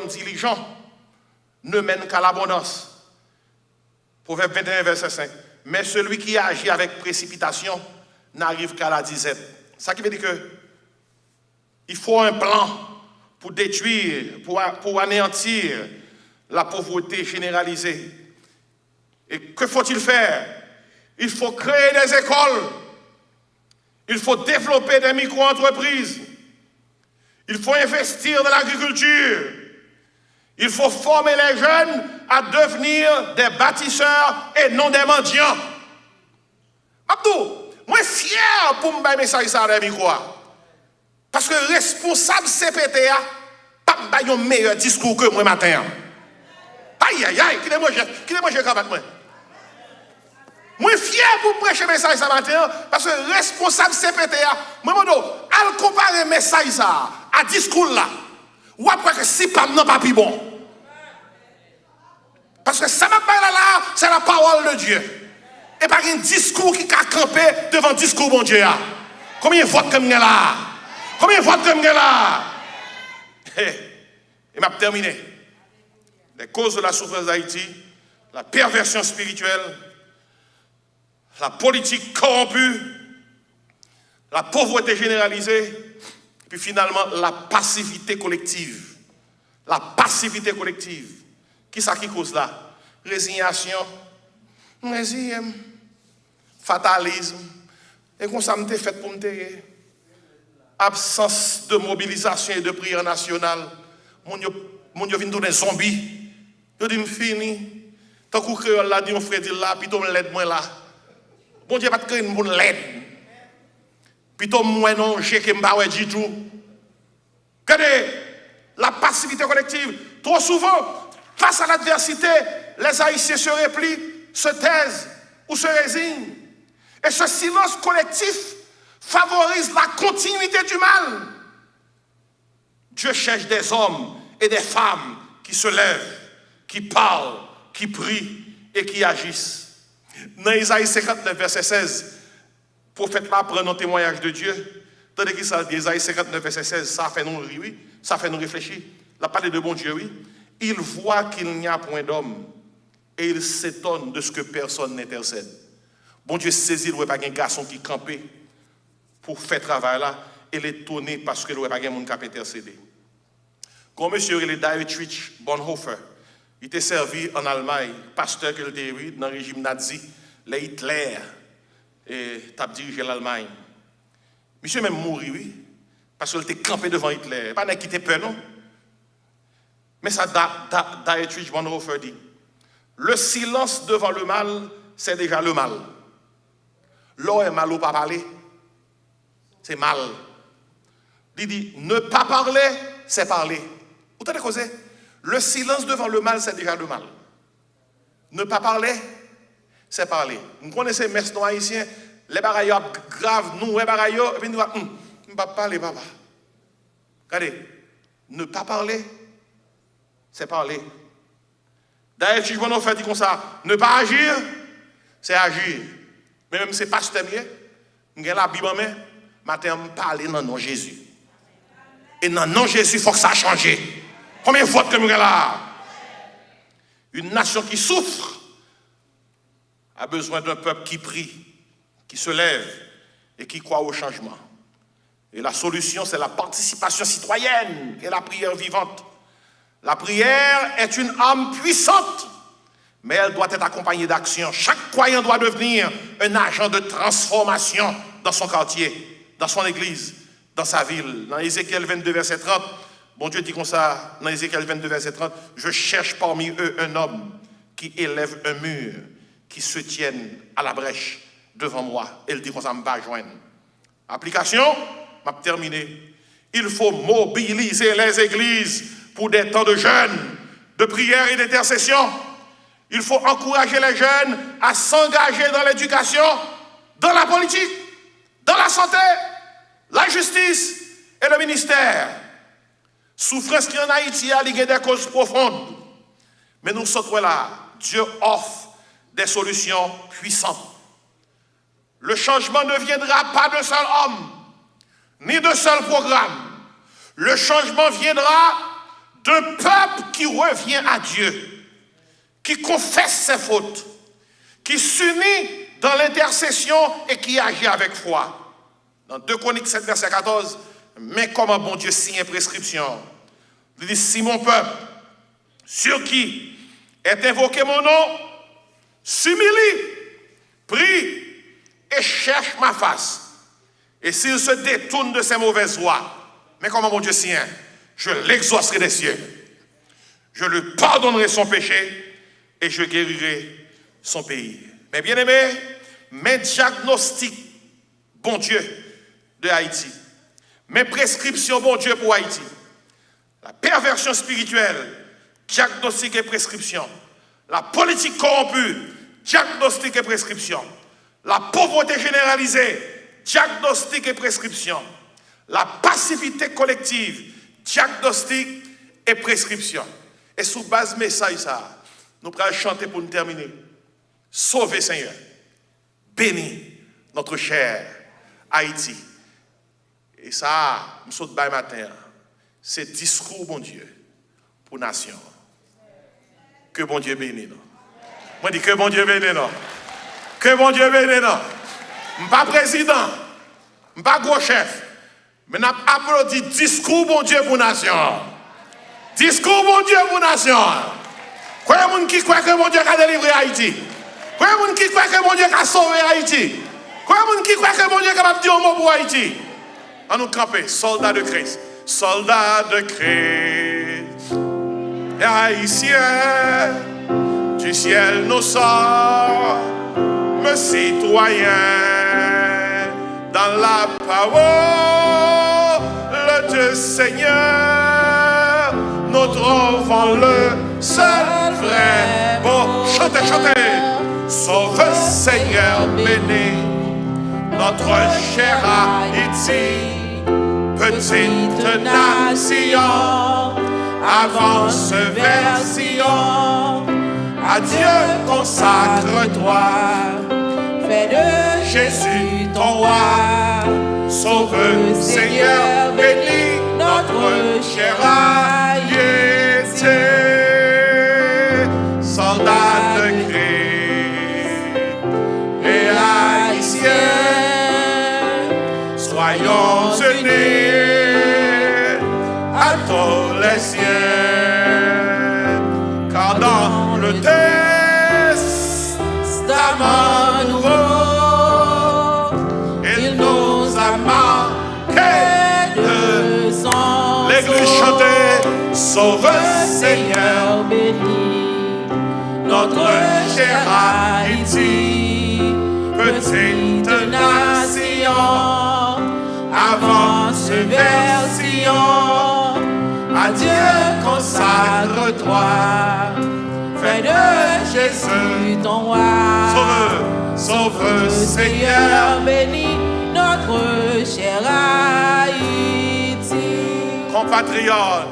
diligent ne mènent qu'à l'abondance. Proverbe 21, verset 5. Mais celui qui agit avec précipitation n'arrive qu'à la disette. Ça qui veut dire que il faut un plan pour détruire, pour anéantir la pauvreté généralisée. Et que faut-il faire? Il faut créer des écoles. Il faut développer des micro-entreprises. Il faut investir dans l'agriculture. Il faut former les jeunes à devenir des bâtisseurs et non des mendiants. Abdou, moi je suis fier pour me faire message ça dans le micro. Parce que le responsable CPTA pas un meilleur discours que moi matin. Aïe aïe aïe, qui est moi je combat moi. Moi fier pour prêcher message ça matin parce que le responsable CPTA moi al comparer message ça à discours là. Ou après que si pas non pas plus bon. Parce que ça m'a parlé là, c'est la parole de Dieu. Et pas un discours qui a campé devant le discours bon Dieu. Combien de votes comme là? Combien de votes comme là? Et m'a terminé. Les causes de la souffrance d'Haïti, la perversion spirituelle, la politique corrompue, la pauvreté généralisée, puis finalement la passivité collective. La passivité collective. Qui ça qui cause là? Résignation, fatalisme, et comme ça m'était fait pour me taire. Absence de mobilisation et de prière nationale. Mon yo vient donner zombies. Yo dit fini. Tant que créole là dit on frère dit là, puis to l'aide moi là. Bon Dieu pas créer une bonne l'aide. Plutôt moins non, j'ai que m'pa du tout. Regardez, la passivité collective. Trop souvent, face à l'adversité, les Haïtiens se replient, se taisent ou se résignent. Et ce silence collectif favorise la continuité du mal. Dieu cherche des hommes et des femmes qui se lèvent, qui parlent, qui prient et qui agissent. Dans Isaïe 59, verset 16, le prophète là prend un témoignage de Dieu. Tandis qu'il ça, Isaïe 59, verset 16, ça fait nous rire, oui, ça fait nous réfléchir. La parole de bon Dieu, oui. Il voit qu'il n'y a point d'homme et il s'étonne de ce que personne n'intercède. Bon Dieu saisit, il n'y a pas un garçon qui campait pour faire travail là et l'étonner parce que il n'y a pas un monde qui a intercédé. Quand monsieur il est Dietrich Bonhoeffer, il était servi en Allemagne, pasteur qu'il était dans le régime nazi, les Hitler, et t'a dirigé l'Allemagne. Monsieur même mourit, oui, parce qu'il était campé devant Hitler. Pas qu'il était peur, non? Mais ça, Dietrich Bonhoeffer dit, le silence devant le mal, c'est déjà le mal. L'eau est mal ou pas parler, c'est mal. Il dit, ne pas parler, c'est parler. Vous avez causé? Le silence devant le mal, c'est déjà le mal. Ne pas parler, c'est parler. Vous connaissez les messes haïtiens, les bagailles graves, nous, les bagailles, et puis nous, on ne va pas parler, papa. Regardez, ne pas parler, c'est parler. D'ailleurs, si je vous fais dit comme ça, ne pas agir, c'est agir. Mais même c'est pas ce thème, je la Bible en main, matin, je parle dans le nom de Jésus. Et dans le nom de Jésus, il faut que ça change. Combien de votes que nous avons là? Une nation qui souffre a besoin d'un peuple qui prie, qui se lève et qui croit au changement. Et la solution, c'est la participation citoyenne et la prière vivante. La prière est une âme puissante, mais elle doit être accompagnée d'action. Chaque croyant doit devenir un agent de transformation dans son quartier, dans son église, dans sa ville. Dans Ézéchiel 22, verset 30, bon Dieu dit comme ça, dans Ézéchiel 22, verset 30, « Je cherche parmi eux un homme qui élève un mur, qui se tienne à la brèche devant moi. » Elle dit comme ça, « me va joindre. » Application, m'a terminé. Il faut mobiliser les églises pour des temps de jeûne, de prière et d'intercession. Il faut encourager les jeunes à s'engager dans l'éducation, dans la politique, dans la santé, la justice et le ministère. Souffrance qui en Haïti a des causes profondes. Mais nous sommes là. Dieu offre des solutions puissantes. Le changement ne viendra pas d'un seul homme, ni d'un seul programme. Le changement viendra d'un peuple qui revient à Dieu, qui confesse ses fautes, qui s'unit dans l'intercession et qui agit avec foi. Dans 2 Chroniques 7, verset 14, mais comment bon Dieu signe une prescription. Il dit, si mon peuple, sur qui est invoqué mon nom, s'humilie, prie et cherche ma face, et s'il se détourne de ses mauvaises voies, mais comment mon Dieu signe, je l'exaucerai des cieux. Je lui pardonnerai son péché et je guérirai son pays. Mais bien aimé, mes diagnostics, bon Dieu, de Haïti, mes prescriptions, bon Dieu, pour Haïti, la perversion spirituelle, diagnostic et prescription, la politique corrompue, diagnostic et prescription, la pauvreté généralisée, diagnostic et prescription, la passivité collective, diagnostic et prescription. Et sous base message ça, nous allons chanter pour nous terminer. Sauvez Seigneur, bénis notre cher Haïti. Et ça, nous sommes le matin, c'est discours bon Dieu pour nation. Que bon Dieu bénisse nous. Moi je dis que bon Dieu bénisse nous. Que bon Dieu bénisse nous. Je ne suis pas président, je ne suis pas gros chef, mais je applaudis discours bon Dieu pour nation. Discours bon Dieu pour nation. Combien de gens qui croient que bon Dieu a délivré Haïti? Combien de gens qui croient que bon Dieu a sauvé Haïti? Combien de gens qui croient que bon Dieu est capable de dire un mot pour Haïti? On nous camper, soldats de Christ. Soldats de Christ. Et haïtiens du ciel nous sommes citoyens dans la la parole de Seigneur, nous trouvons le seul vrai. Bon, chantez, chantez. Sauve Seigneur, béni notre cher Haïti, petite nation, avance vers Sion. Adieu, consacre-toi, fais de Jésus ton roi. Sauve Seigneur, bénis notre cher Haïti. Soldats de Christ et haïtiens, soyons unis à tous les siens, car dans le testament nouveau, il nous a manqué de son. L'église chantait, sauve Seigneur, bénis notre cher Haïti, petite nation, avance vers Sion. Adieu, consacre-toi, fais de Jésus ton roi. Sauve, Seigneur, bénis notre cher Haïti. Compatriotes,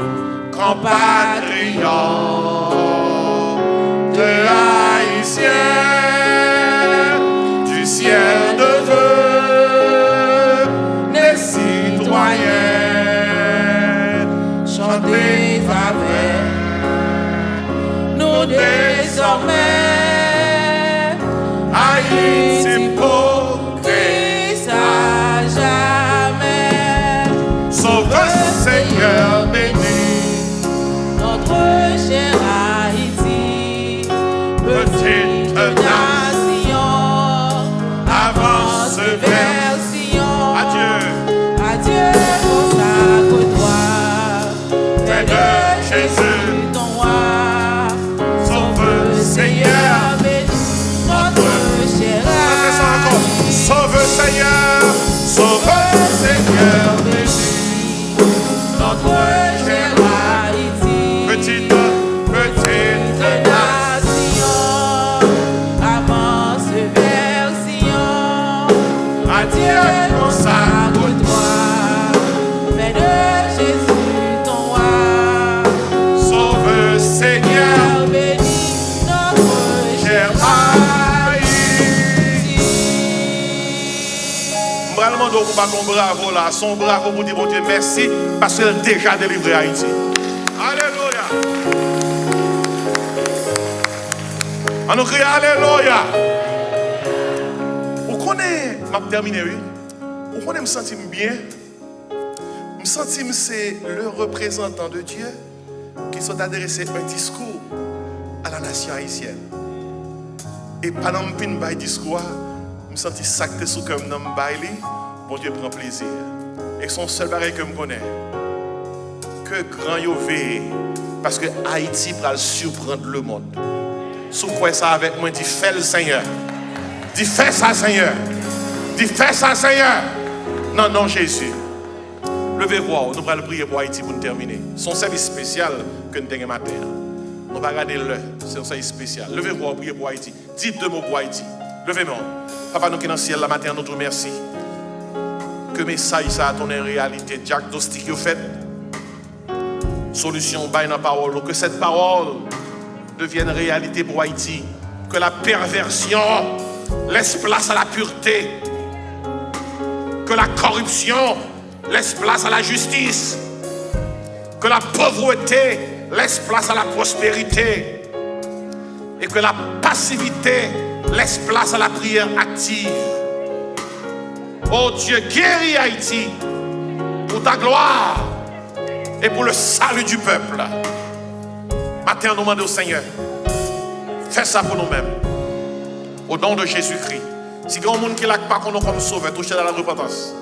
de Haïtiens, du ciel de Dieu, des citoyens, chantez avec nous désormais. Haïti pour Christ à jamais. Sauve Seigneur, bénis notre cher Haïti, petite nation, avance vers Sion. Adieu, adieu, consacre-toi, fais de Jésus ton roi. Sauve Seigneur, bénis notre cher Haïti. Sauve Seigneur, bénis notre cher Haïti, petite nation, avance vers Sion. Adieu, consacre-toi, fais de Jésus ton roi. Sauve Seigneur, bénis notre cher Haïti. Bravo là, son bravo pour dire bon Dieu merci parce qu'il a déjà délivré Haïti. Alléluia. On nous crie Alléluia. Vous connaissez, je vais terminer, oui. Vous connaissez, me sentir bien. Me sentir c'est le représentant de Dieu qui sont adressé un discours à la nation haïtienne. Et pendant que je fais discours, je me sentis sacré sous comme dans le bail. Bon Dieu prend plaisir. Et son seul baril que je connais, que grand yo veille, parce que Haïti va surprendre le monde. Sous quoi ça avec moi, dit fais le Seigneur. Dis fais ça Seigneur. Dis fais ça Seigneur. Non, non Jésus. Levez-vous, nous allons prier pour Haïti pour nous terminer. Son service spécial que nous avons matin. On va regarder l'heure, c'est un service spécial. Levez-vous, priez pour Haïti. Dites deux mots pour Haïti. Levez-moi. Papa, nous qui dans le ciel, la matin, nous te remercions. Que message ça ton réalité, diagnostic vous fait, solution by dans la parole, que cette parole devienne réalité pour Haïti, que la perversion laisse place à la pureté, que la corruption laisse place à la justice, que la pauvreté laisse place à la prospérité et que la passivité laisse place à la prière active. Oh Dieu, guéris Haïti pour ta gloire et pour le salut du peuple. Matin, nous demandons au Seigneur, fais ça pour nous-mêmes. Au nom de Jésus-Christ. Si grand monde qui n'a pas qu'on nous comme sauveur, touché dans la repentance,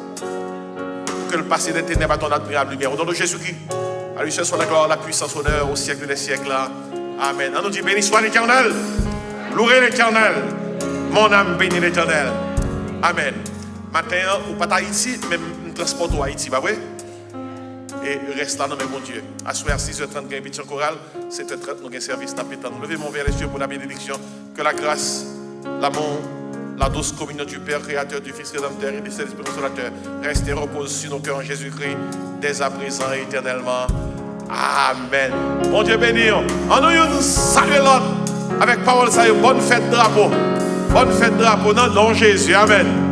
que le passé des ténèbres à ton admirable lumière. Au nom de Jésus-Christ. À lui seul soit la gloire, la puissance, l'honneur au siècle des siècles. Amen. On nous dit béni soit l'Éternel. Louez l'Éternel. Mon âme bénit l'Éternel. Amen. Matin, ou pas Haïti, même nous transportons Haïti, pas vrai? Et reste là dans mes bon Dieu. À ce soir, 6h30, il y a un petit choral. 7h30, nous avons un service d'appétant. Levez mon vers les yeux pour la bénédiction. Que la grâce, l'amour, la douce communion du Père, Créateur, du Fils Rédempteur et du Saint-Esprit Consolateur reste et repose sur nos cœurs en Jésus-Christ, dès à présent et éternellement. Amen. Bon Dieu béni. En nous saluer l'autre avec parole, ça y est, bonne fête drapeau. Bonne fête drapeau. Non, non, Jésus. Amen.